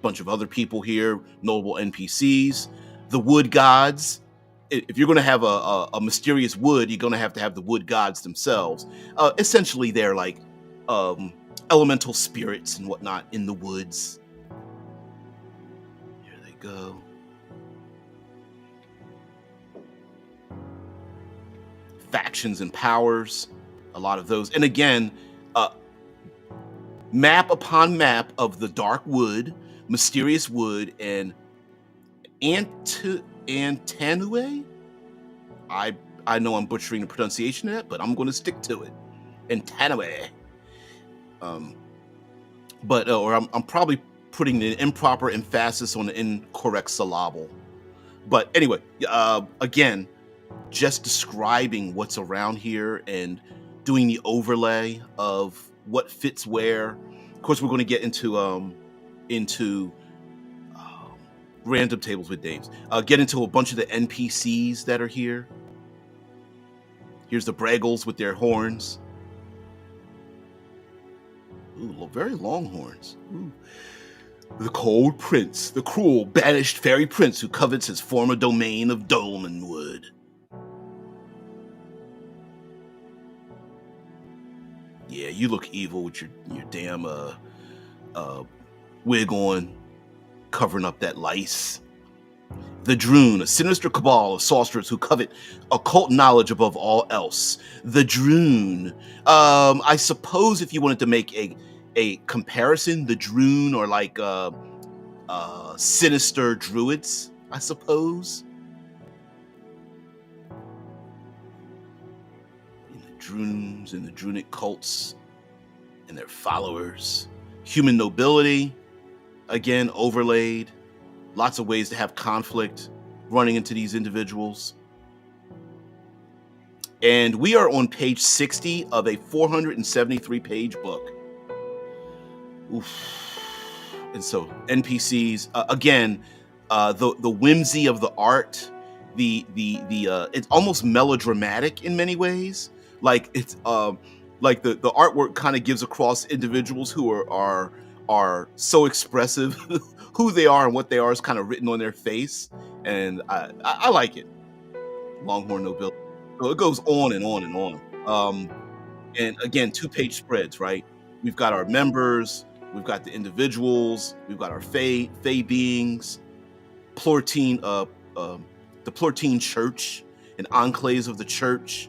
Bunch of other people here, noble NPCs. The wood gods. If you're going to have a mysterious wood, you're going to have the wood gods themselves. Essentially, they're like elemental spirits and whatnot in the woods. Here they go. Factions and powers. A lot of those. And again, map upon map of the dark wood, mysterious wood, and Antanue. I know I'm butchering the pronunciation of that, but I'm going to stick to it. Antanue. Or I'm probably putting an improper emphasis on the incorrect syllable. But anyway, again, just describing what's around here and doing the overlay of what fits where. Of course, we're going to get into random tables with names. Get into a bunch of the NPCs that are here. Here's the Braggles with their horns. Ooh, very long horns. Ooh. The Cold Prince, the cruel, banished fairy prince who covets his former domain of Dolmenwood. Yeah, you look evil with your damn wig on, covering up that lice. The Droon, a sinister cabal of sorcerers who covet occult knowledge above all else. The Droon. I suppose if you wanted to make a comparison, the Droon are like sinister druids, I suppose. Droons and the Drunic cults and their followers. Human nobility, again, overlaid. Lots of ways to have conflict running into these individuals. And we are on page 60 of a 473-page book. Oof. And so NPCs, again, the whimsy of the art, it's almost melodramatic in many ways. Like it's like the artwork kind of gives across individuals who are so expressive. Who they are and what they are is kind of written on their face, and I like it. Longhorn nobility. So it goes on and on and on. And again, 2-page spreads, right? We've got our members, we've got the individuals, we've got our Fey beings, Plortine, the Plortine Church, and enclaves of the church,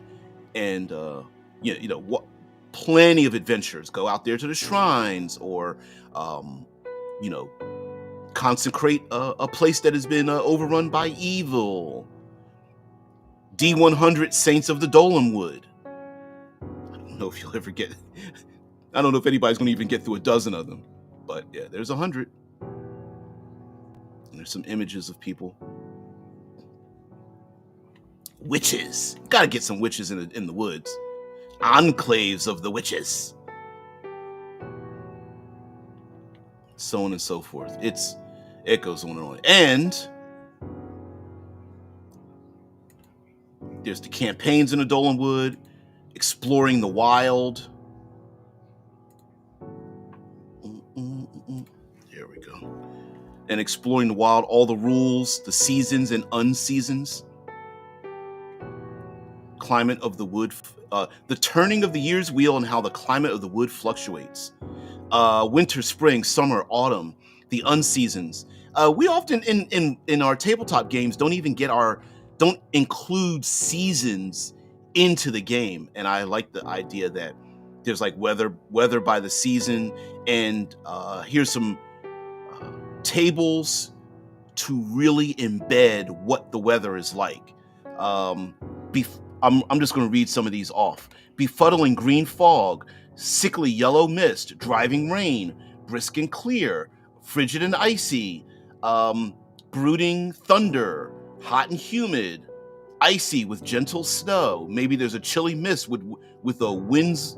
and what plenty of adventures. Go out there to the shrines, or consecrate a place that has been overrun by evil. D100 Saints of the Dolmenwood. I don't know if you'll ever get. I don't know if anybody's going to even get through a dozen of them, but yeah, there's 100. And there's some images of people. Witches. Gotta get some witches in the woods. Enclaves of the witches. So on and so forth. It goes on and on. And there's the campaigns in the Dolmenwood, exploring the wild. and exploring the wild, all the rules, the seasons and unseasons. Climate of the wood, the turning of the year's wheel and how the climate of the wood fluctuates. Winter, spring, summer, autumn, the unseasons. We often in our tabletop games don't include seasons into the game, and I like the idea that there's like weather by the season, and here's some tables to really embed what the weather is like. I'm just going to read some of these off. Befuddling green fog, sickly yellow mist, driving rain, brisk and clear, frigid and icy, brooding thunder, hot and humid, icy with gentle snow. Maybe there's a chilly mist with a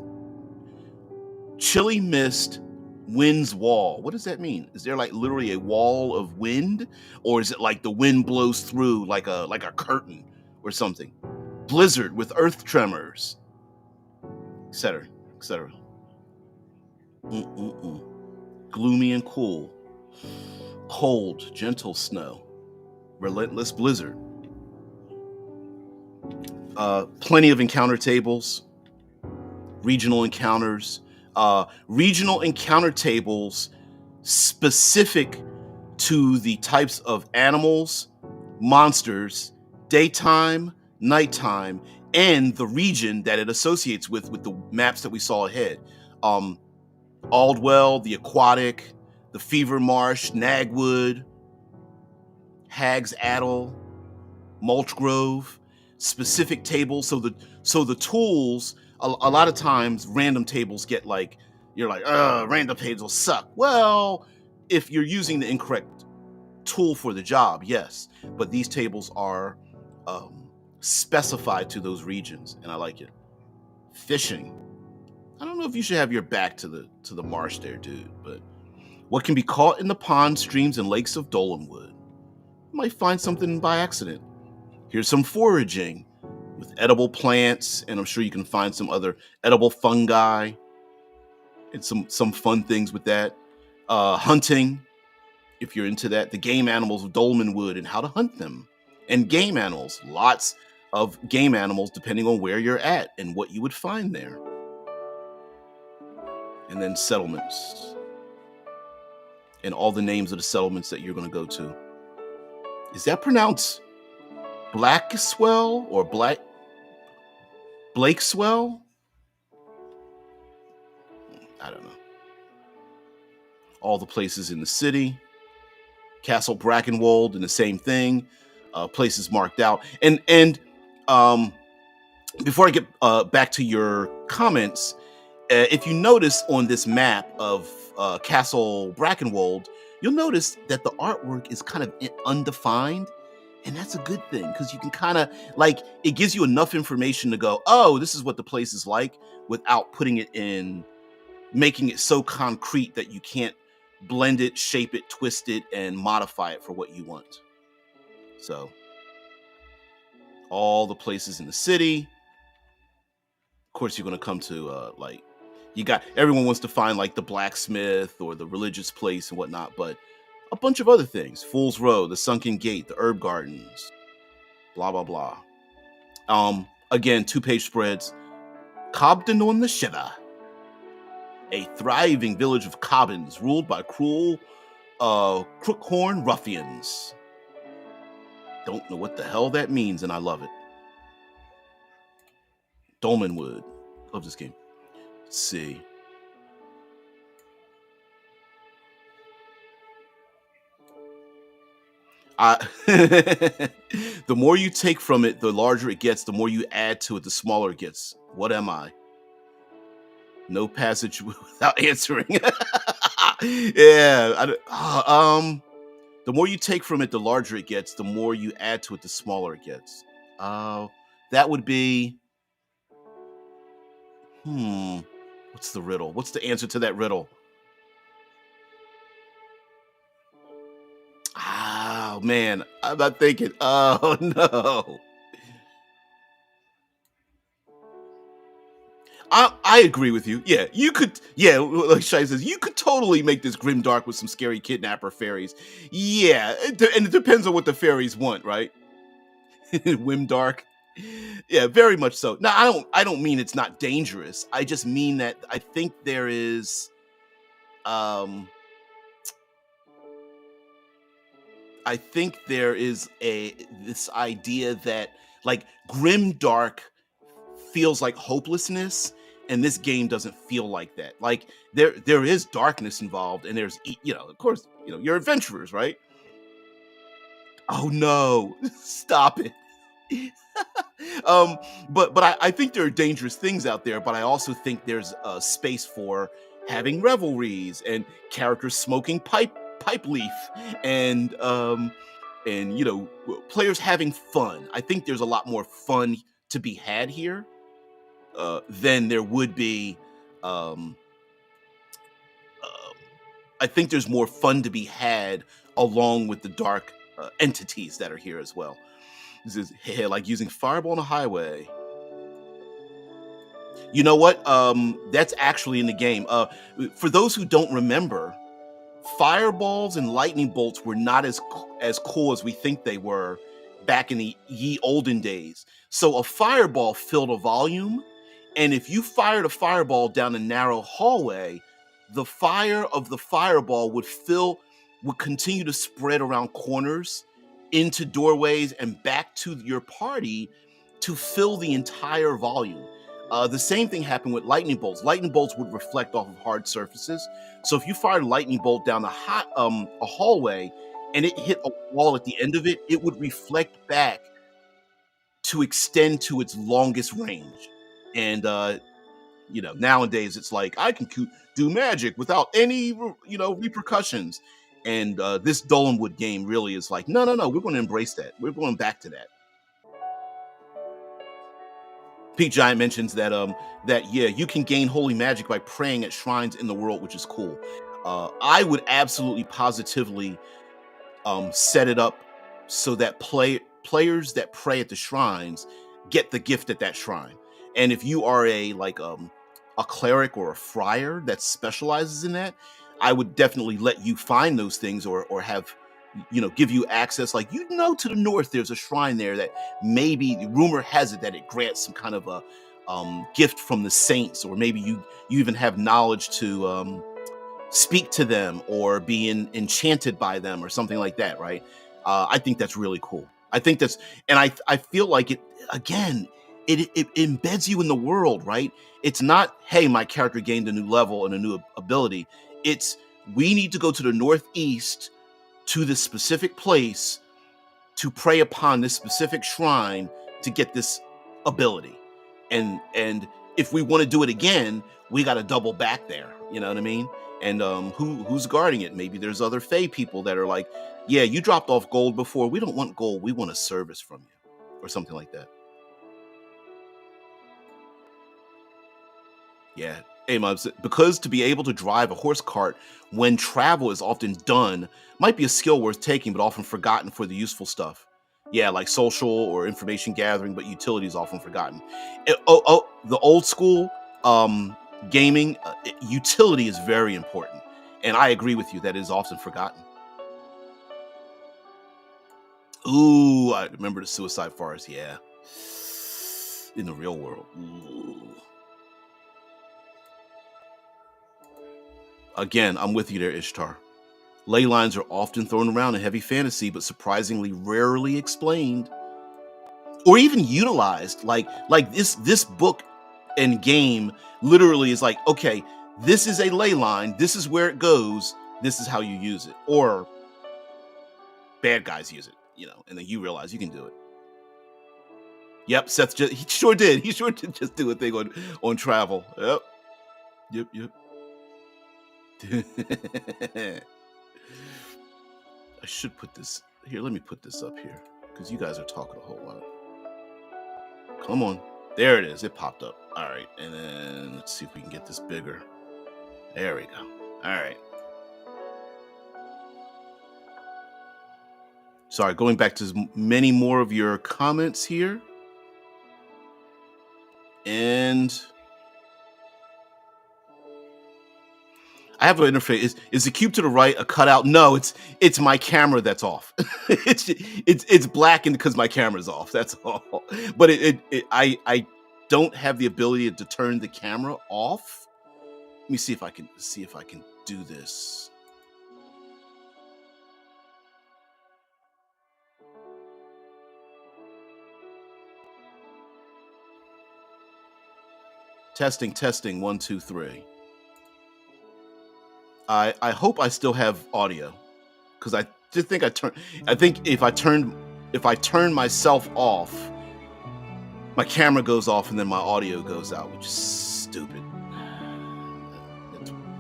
chilly mist wind's wall. What does that mean? Is there like literally a wall of wind, or is it like the wind blows through like a curtain or something? Blizzard with earth tremors, etc., etc. Gloomy and cool, cold, gentle snow, relentless blizzard. Plenty of encounter tables, regional encounters. Regional encounter tables specific to the types of animals, monsters, daytime, nighttime, and the region that it associates with the maps that we saw ahead. Aldwell, the Aquatic, the Fever Marsh, Nagwood, Hag's Addle, Mulch Grove, specific tables. So the tools, a lot of times random tables get like, you're like, random tables suck. Well, if you're using the incorrect tool for the job, yes. But these tables are specified to those regions, and I like it. Fishing. I don't know if you should have your back to the marsh there, dude, but what can be caught in the ponds, streams, and lakes of Dolmenwood? You might find something by accident. Here's some foraging with edible plants, and I'm sure you can find some other edible fungi and some fun things with that. Hunting, if you're into that. The game animals of Dolmenwood and how to hunt them. And game animals, lots of game animals depending on where you're at and what you would find there. And then settlements and all the names of the settlements that you're going to go to. Is that pronounced Blackswell or Blakeswell? I don't know. All the places in the city. Castle Brackenwold and the same thing. Places marked out. And before I get back to your comments, if you notice on this map of Castle Brackenwold, you'll notice that the artwork is kind of undefined. And that's a good thing, because you can kind of like, it gives you enough information to go, oh, this is what the place is like, without putting it in, making it so concrete that you can't blend it, shape it, twist it, and modify it for what you want. So, all the places in the city. Of course, you're going to come to like, everyone wants to find like the blacksmith or the religious place and whatnot, but a bunch of other things. Fool's Row, the Sunken Gate, the Herb Gardens, blah, blah, blah. Again, 2-page spreads. Cobden on the Shiver. A thriving village of Cobbins ruled by cruel crookhorn ruffians. Don't know what the hell that means, and I love it. Dolmenwood. Love this game. Let's see. The more you take from it, the larger it gets. The more you add to it, the smaller it gets. What am I? No passage without answering. Yeah. The more you take from it, the larger it gets. The more you add to it, the smaller it gets. That would be. What's the riddle? What's the answer to that riddle? Oh, man. I'm not thinking. Oh, no. I agree with you. Yeah, you could. Yeah, like Shai says, you could totally make this grim dark with some scary kidnapper fairies. Yeah, and it depends on what the fairies want, right? Wim dark. Yeah, very much so. Now, I don't mean it's not dangerous. I just mean that I think there is. Um, I think there is a this idea that like grim dark feels like hopelessness, and this game doesn't feel like that. Like there is darkness involved, and there's of course you're adventurers, right? Oh no, stop it. um but I think there are dangerous things out there, but I also think there's a space for having revelries and characters smoking pipe leaf and players having fun. I think there's a lot more fun to be had here than there would be. Um, I think there's more fun to be had along with the dark entities that are here as well. This is like using fireball on a highway. You know what? That's actually in the game. For those who don't remember, fireballs and lightning bolts were not as cool as we think they were back in the ye olden days. So a fireball filled a volume, and if you fired a fireball down a narrow hallway, the fire of the fireball would continue to spread around corners, into doorways, and back to your party to fill the entire volume. The same thing happened with lightning bolts. Lightning bolts would reflect off of hard surfaces, so if you fired a lightning bolt down a hallway and it hit a wall at the end of it, it would reflect back to extend to its longest range. And nowadays it's like I can do magic without any repercussions. And this Dolmenwood game really is like, no, no, no, we're going to embrace that. We're going back to that. Pete Giant mentions that yeah, you can gain holy magic by praying at shrines in the world, which is cool. I would absolutely positively set it up so that players that pray at the shrines get the gift at that shrine. And if you are a cleric or a friar that specializes in that, I would definitely let you find those things or have give you access. Like to the north, there's a shrine there that maybe the rumor has it that it grants some kind of a gift from the saints, or maybe you even have knowledge to speak to them or being enchanted by them or something like that, right? I think that's really cool. I think that's, and I feel like it again. It embeds you in the world, right? It's not, hey, my character gained a new level and a new ability. It's, we need to go to the northeast to this specific place to pray upon this specific shrine to get this ability. And if we want to do it again, we got to double back there. You know what I mean? And who's guarding it? Maybe there's other Fey people that are like, yeah, you dropped off gold before. We don't want gold. We want a service from you, or something like that. Yeah. Hey, Mubs, because to be able to drive a horse cart when travel is often done might be a skill worth taking, but often forgotten for the useful stuff. Yeah, like social or information gathering, but utility is often forgotten. The old school gaming utility is very important, and I agree with you that it is often forgotten. Ooh, I remember the suicide forest. Yeah, in the real world. Ooh. Again, I'm with you there, Ishtar. Ley lines are often thrown around in heavy fantasy, but surprisingly rarely explained or even utilized. Like this book and game literally is like, okay, this is a ley line, this is where it goes, this is how you use it. Or bad guys use it, and then you realize you can do it. Yep, he sure did. He sure did just do a thing on travel. Yep. I should put this here. Let me put this up here because you guys are talking a whole lot. Come on. There it is. It popped up. All right. And then let's see if we can get this bigger. There we go. All right. Sorry, going back to many more of your comments here. And I have an interface. Is the cube to the right a cutout? No, it's my camera that's off. It's blackened because my camera's off. That's all. But I don't have the ability to turn the camera off. Let me see if I can do this. Testing 1 2 3. I hope I still have audio, because I did think I think if I turn myself off, my camera goes off and then my audio goes out, which is stupid.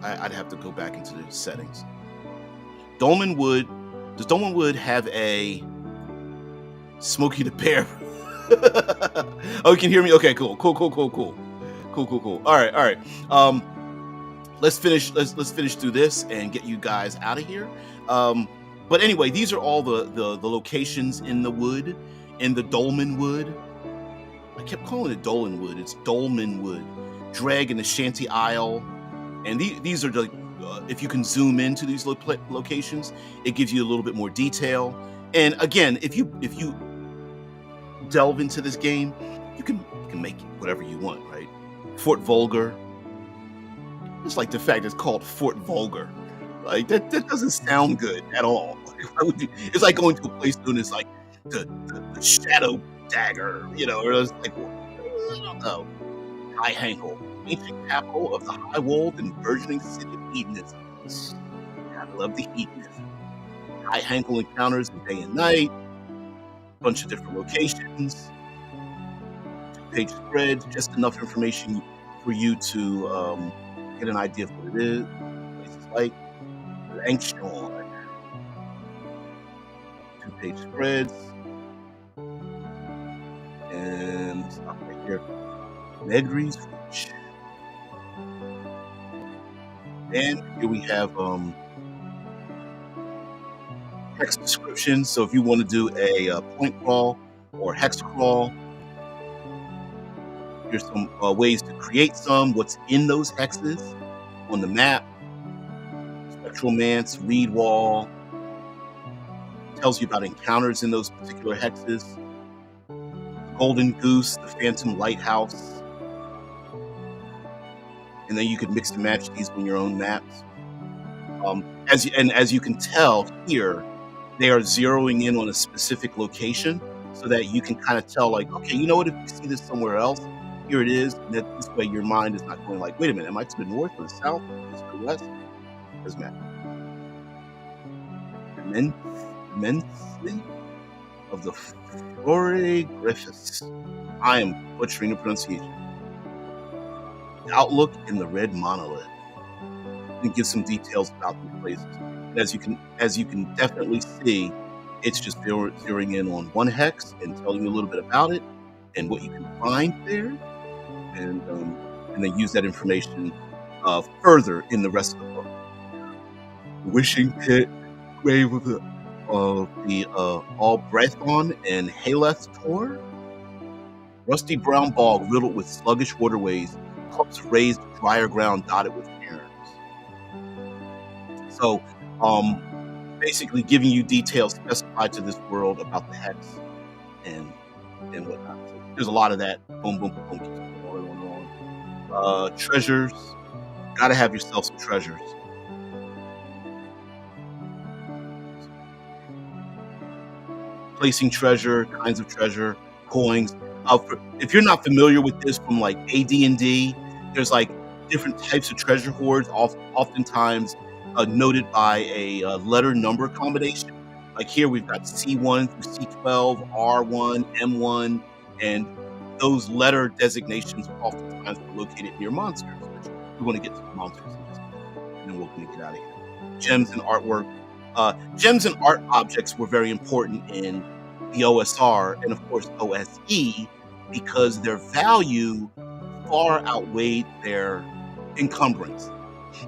I'd have to go back into the settings. Dolmenwood. Does Dolmenwood have a Smokey the Bear? Oh, you can hear me? Okay, cool. All right. Let's finish through this and get you guys out of here. But anyway, these are all the locations in the wood, in the Dolmenwood. I kept calling it Dolmenwood. It's Dolmenwood. Drag and the Shanty Isle, and these are like, if you can zoom into these locations, it gives you a little bit more detail. And again, if you delve into this game, you can make whatever you want, right? Fort Vulgar. It's like the fact it's called Fort Vulgar. Like that doesn't sound good at all. It's like going to a place known as like the Shadow Dagger, or it's like, I don't know. High Hankle, ancient capital of the high-walled and burgeoning city of hedonism. I love the hedonism. High Hankle encounters day and night. Bunch of different locations. 2-page spreads, just enough information for you to get an idea of what it is. Places like Langshan. 2-page spreads. And stop right here. Nedry's Reach. And here we have hex description. So if you want to do a point crawl or hex crawl, here's some ways to create some. What's in those hexes on the map. Spectralmance, Reed Wall. Tells you about encounters in those particular hexes. Golden Goose, the Phantom Lighthouse. And then you could mix and match these on your own maps. As you can tell here, they are zeroing in on a specific location so that you can kind of tell, like, okay, you know what, if you see this somewhere else, here it is. And that this way your mind is not going like, wait a minute, am I to the north or the south or east or west? Doesn't matter. Immensely of the Florigriffus. I am butchering the pronunciation. The outlook in the red monolith. And give some details about these places. And as you can definitely see, it's just zeroing in on one hex and telling you a little bit about it and what you can find there, and then use that information further in the rest of the book. The Wishing Pit, Grave of the Albrethon and Haleth Tor. Rusty brown bog riddled with sluggish waterways, clumps of raised drier ground dotted with cairns. So, basically giving you details specified to this world about the hex and whatnot. So there's a lot of that. Boom, boom, boom, keeps going on. Treasures. Gotta have yourself some treasures. Placing treasure, kinds of treasure, coins. If you're not familiar with this from like AD&D, there's like different types of treasure hoards, oftentimes noted by a letter number combination. Like here we've got C1 through C12, R1, M1, and those letter designations are oftentimes located near monsters, which we want to get to the monsters in this moment, and then we're going to get out of here. Gems and artwork. Gems and art objects were very important in the OSR and of course OSE because their value far outweighed their encumbrance.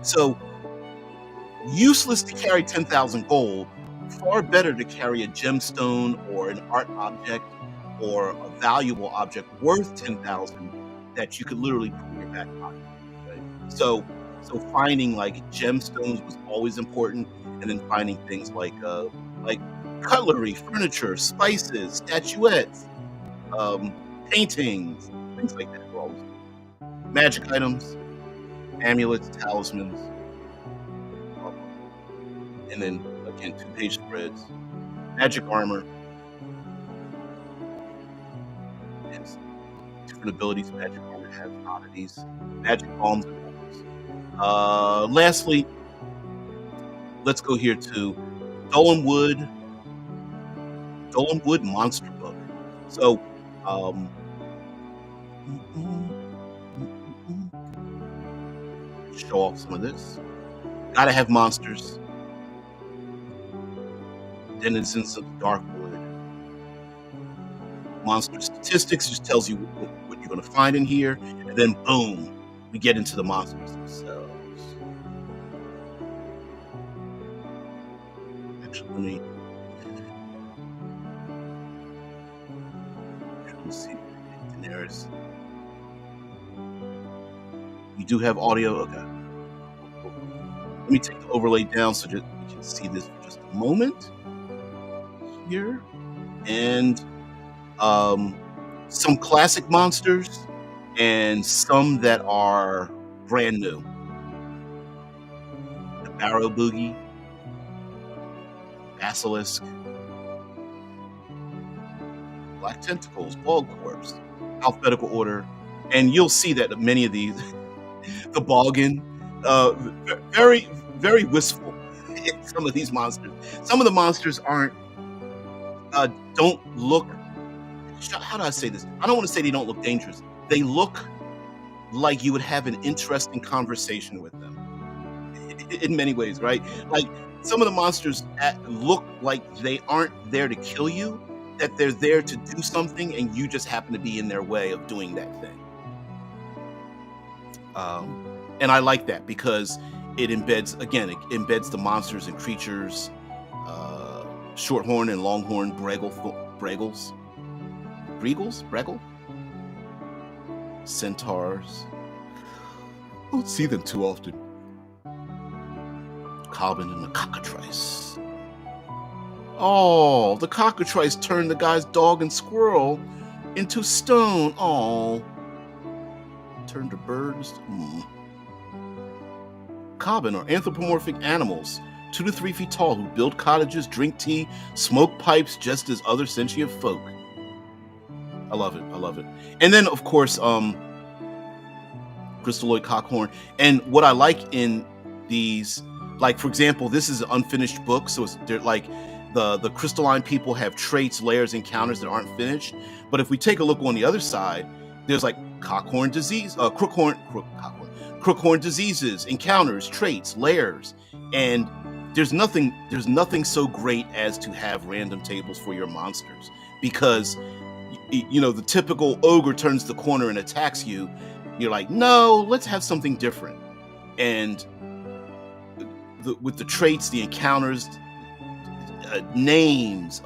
So useless to carry 10,000 gold, far better to carry a gemstone or an art object or a valuable object worth 10,000 that you could literally put in your back pocket. Right? So So finding like gemstones was always important, and then finding things like cutlery, furniture, spices, statuettes, um, paintings, things like that were always magic items, amulets, talismans, and then again 2-page spreads, magic armor, and different abilities. Magic armor has oddities, magic bombs and bombs. Lastly, let's go here to Dolmenwood, Dolmenwood Monster Book. So, um, show off some of this. Gotta have monsters. Denizens of Darkwood. Monster statistics just tells you what you're gonna find in here, and then boom, we get into the monsters themselves. Actually, let me see. Daenerys. You do have audio? Okay. Let me take the overlay down so that you can see this for just a moment. Here. And some classic monsters and some that are brand new. The Barrow Boogie, Basilisk, Black Tentacles, Bog Corpse, alphabetical order. And you'll see that many of these, the Boggin, very, very wistful. Some of these monsters. Some of the monsters don't look, how do I say this? I don't want to say they don't look dangerous. They look like you would have an interesting conversation with them in many ways, right? Like some of the monsters look like they aren't there to kill you, that they're there to do something and you just happen to be in their way of doing that thing. And I like that because it embeds the monsters and creatures, shorthorn and longhorn bregels, centaurs. Don't see them too often. Cobbin and the cockatrice. Oh, the cockatrice turned the guy's dog and squirrel into stone. Oh, turned to birds. Cobbin are anthropomorphic animals, 2 to 3 feet tall, who build cottages, drink tea, smoke pipes, just as other sentient folk. I love it. And then, of course, crystalloid cockhorn. And what I like in these, like for example, this is an unfinished book, so they're like the crystalline people have traits, layers, encounters that aren't finished. But if we take a look on the other side, there's like crookhorn diseases, encounters, traits, layers, and there's nothing so great as to have random tables for your monsters, because the typical ogre turns the corner and attacks you. You're like, no, let's have something different. And with the traits, the encounters, names,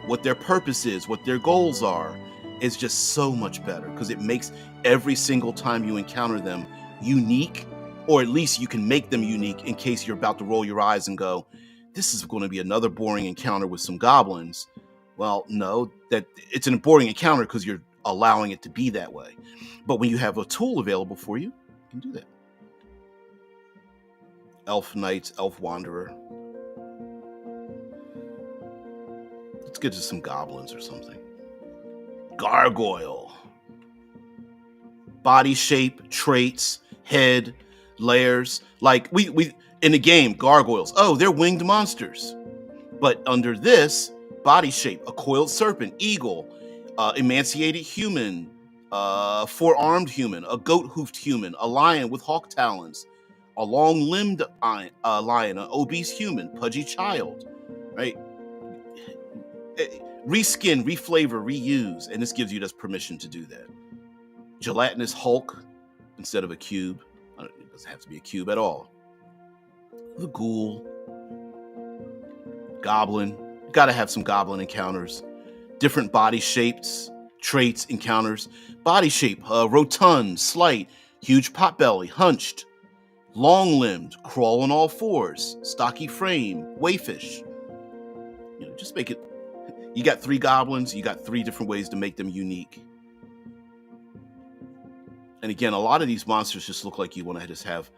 what their purpose is, what their goals are, is just so much better because it makes every single time you encounter them unique, or at least you can make them unique in case you're about to roll your eyes and go, this is going to be another boring encounter with some goblins. Well, no, that it's a boring encounter because you're allowing it to be that way. But when you have a tool available for you, you can do that. Elf Knights, Elf Wanderer. Let's get to some goblins or something. Gargoyle. Body shape, traits, head, layers. Like we in the game, gargoyles. Oh, they're winged monsters. But under this, body shape, a coiled serpent, eagle, emaciated human, 4-armed human, a goat-hoofed human, a lion with hawk talons, a long-limbed lion, an obese human, pudgy child, right? Reskin, reflavor, reuse, and this gives you just permission to do that. Gelatinous Hulk instead of a cube. It doesn't have to be a cube at all. The ghoul, goblin. Got to have some goblin encounters. Different body shapes, traits, encounters. Body shape, rotund, slight, huge pot belly, hunched, long-limbed, crawl on all fours, stocky frame, wayfish. Just make it. You got 3 goblins, you got 3 different ways to make them unique. And again, a lot of these monsters just look like you want to just have,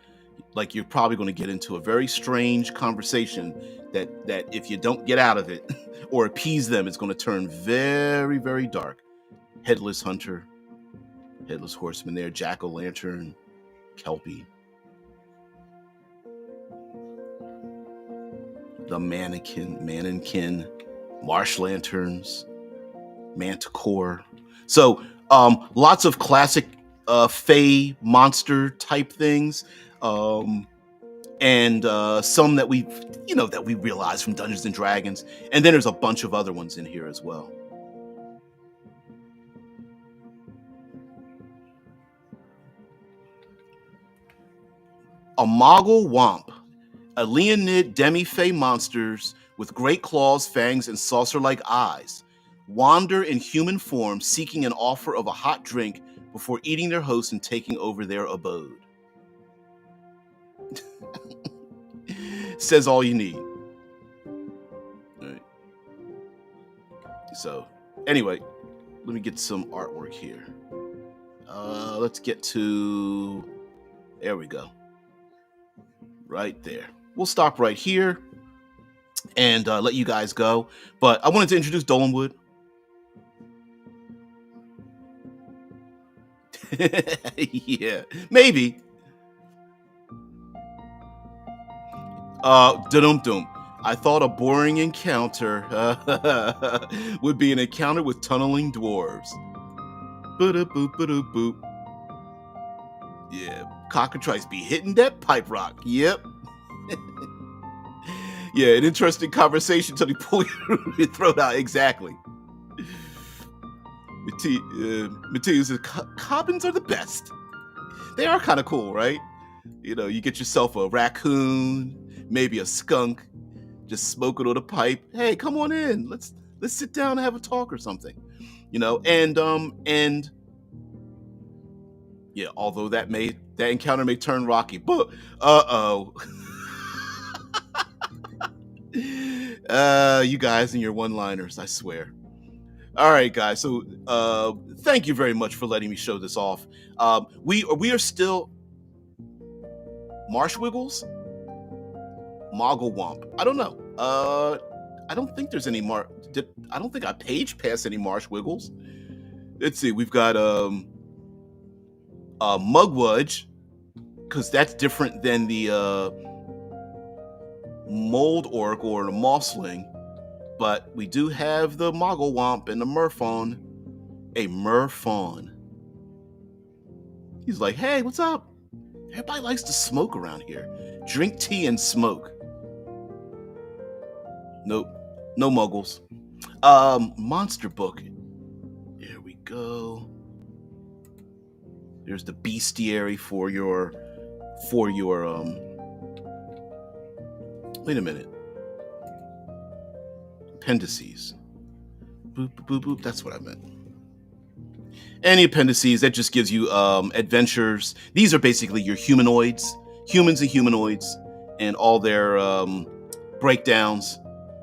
like you're probably going to get into a very strange conversation that if you don't get out of it or appease them, it's going to turn very, very dark. Headless hunter, headless horseman there, jack-o'-lantern, kelpie. The mannequin, marsh lanterns, manticore. So lots of classic fae monster type things, and some that we realize from Dungeons and Dragons, and then there's a bunch of other ones in here as well. A Moggle Womp, a Leonid demi-fae monsters with great claws, fangs, and saucer-like eyes, wander in human form seeking an offer of a hot drink before eating their host and taking over their abode. Says all you need. All right. So, anyway, let me get some artwork here. Let's get to... There we go. Right there. We'll stop right here and let you guys go. But I wanted to introduce Dolmenwood. Yeah, maybe. Dum-dum. I thought a boring encounter would be an encounter with tunneling dwarves. Boop, boop, boop. Yeah, cockatrice be hitting that pipe rock. Yep. Yeah, an interesting conversation until you pull your throat out. Exactly. Matthias says, Cobbins are the best. They are kind of cool, right? You get yourself a raccoon, maybe a skunk, just smoking on a pipe. Hey, come on in. Let's sit down and have a talk or something. And yeah, although that encounter may turn rocky, but you guys and your one-liners, I swear. All right, guys. So thank you very much for letting me show this off. We are still Marsh Wiggles, Moggle Womp. I don't know. I don't think there's any I don't think I page passed any Marsh Wiggles. Let's see. We've got Mugwudge, because that's different than the Mold Orc or the Mossling. But we do have the Moggle Womp and the Merfawn. A Merfawn. He's like, hey, what's up? Everybody likes to smoke around here. Drink tea and smoke. Nope. No muggles. Monster book. There we go. There's the bestiary for your wait a minute. Appendices. Boop, boop, boop, boop. That's what I meant. Any appendices, that just gives you adventures. These are basically your humans and humanoids, and all their breakdowns.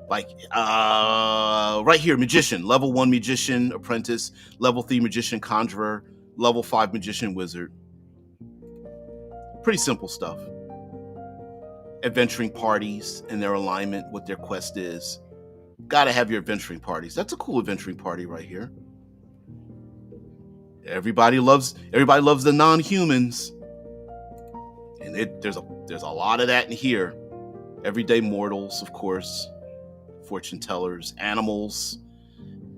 Like right here, magician, level 1 magician apprentice, level 3 magician conjurer, level 5 magician wizard. Pretty simple stuff. Adventuring parties and their alignment, what their quest is. Gotta have your adventuring parties. That's a cool adventuring party right here. Everybody loves the non-humans, and there's a lot of that in here. Everyday mortals, of course, fortune tellers, animals,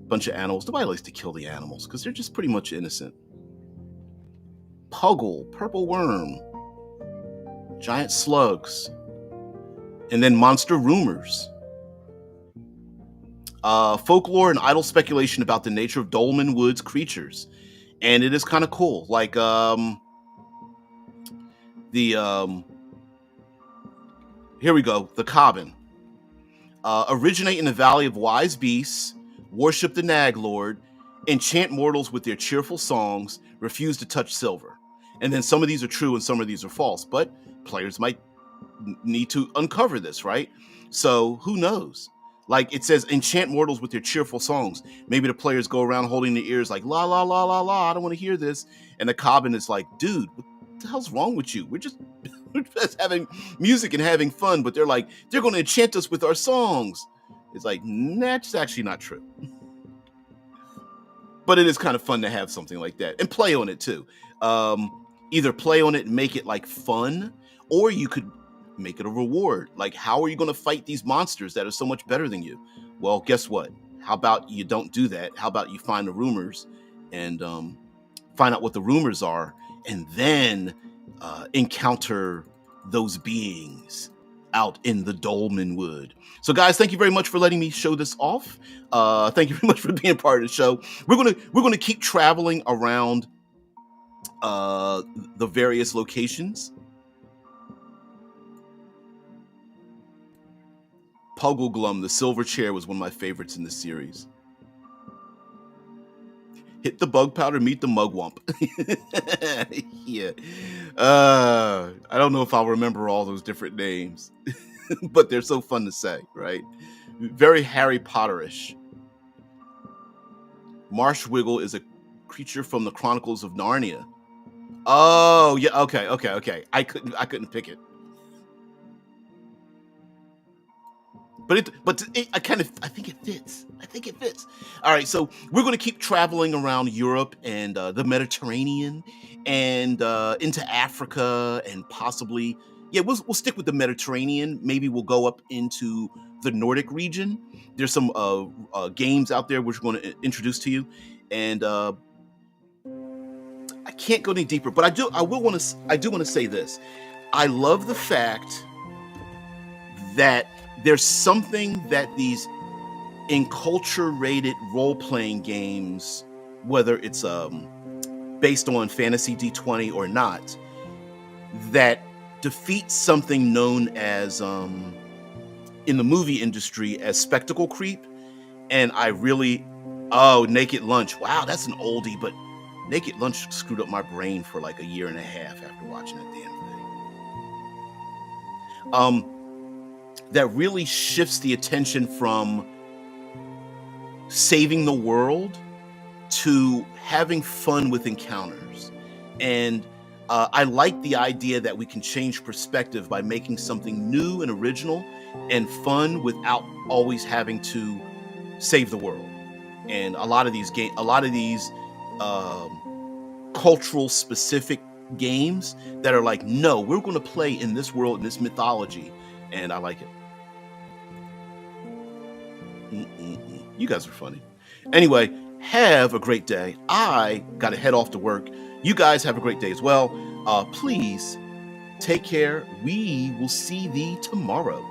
bunch of animals. Nobody likes to kill the animals because they're just pretty much innocent. Puggle, purple worm, giant slugs, and then monster rumors. Folklore and idle speculation about the nature of Dolmenwood's creatures. And it is kind of cool. Like, here we go. The Cobbin. Originate in the Valley of Wise Beasts, worship the Nag Lord, enchant mortals with their cheerful songs, refuse to touch silver. And then some of these are true and some of these are false. But players might need to uncover this, right? So who knows? Like it says, enchant mortals with your cheerful songs. Maybe the players go around holding their ears like, la, la, la, la, la, I don't want to hear this. And the Cobbin is like, dude, what the hell's wrong with you? We're just having music and having fun. But they're like, they're going to enchant us with our songs. It's like, that's actually not true. But it is kind of fun to have something like that and play on it too. Either play on it and make it like fun, or you could make it a reward. Like, how are you going to fight these monsters that are so much better than you? Well, guess what? How about you don't do that? How about you find the rumors and find out what the rumors are, and then encounter those beings out in the Dolmenwood. So guys, thank you very much for letting me show this off. Thank you very much for being part of the show. We're gonna keep traveling around the various locations. Puggleglum, the silver chair, was one of my favorites in the series. Hit the bug powder, meet the mugwump. Yeah. I don't know if I'll remember all those different names, but they're so fun to say, right? Very Harry Potterish. Marshwiggle is a creature from the Chronicles of Narnia. Oh, yeah, okay. I couldn't pick it. But I think it fits. All right, so we're going to keep traveling around Europe and the Mediterranean and into Africa and possibly, we'll stick with the Mediterranean. Maybe we'll go up into the Nordic region. There's some games out there which we're going to introduce to you, and I can't go any deeper. But I do want to say this. I love the fact that there's something that these enculturated role-playing games, whether it's based on fantasy D20 or not, that defeats something known as in the movie industry as spectacle creep. And I really, Naked Lunch. Wow, that's an oldie, but Naked Lunch screwed up my brain for like a year and a half after watching that damn thing. That really shifts the attention from saving the world to having fun with encounters. And I like the idea that we can change perspective by making something new and original and fun without always having to save the world. And a lot of these cultural specific games that are like, no, we're going to play in this world, in this mythology. And I like it. You guys are funny. Anyway, have a great day. I got to head off to work. You guys have a great day as well. Please take care. We will see thee tomorrow.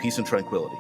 Peace and tranquility.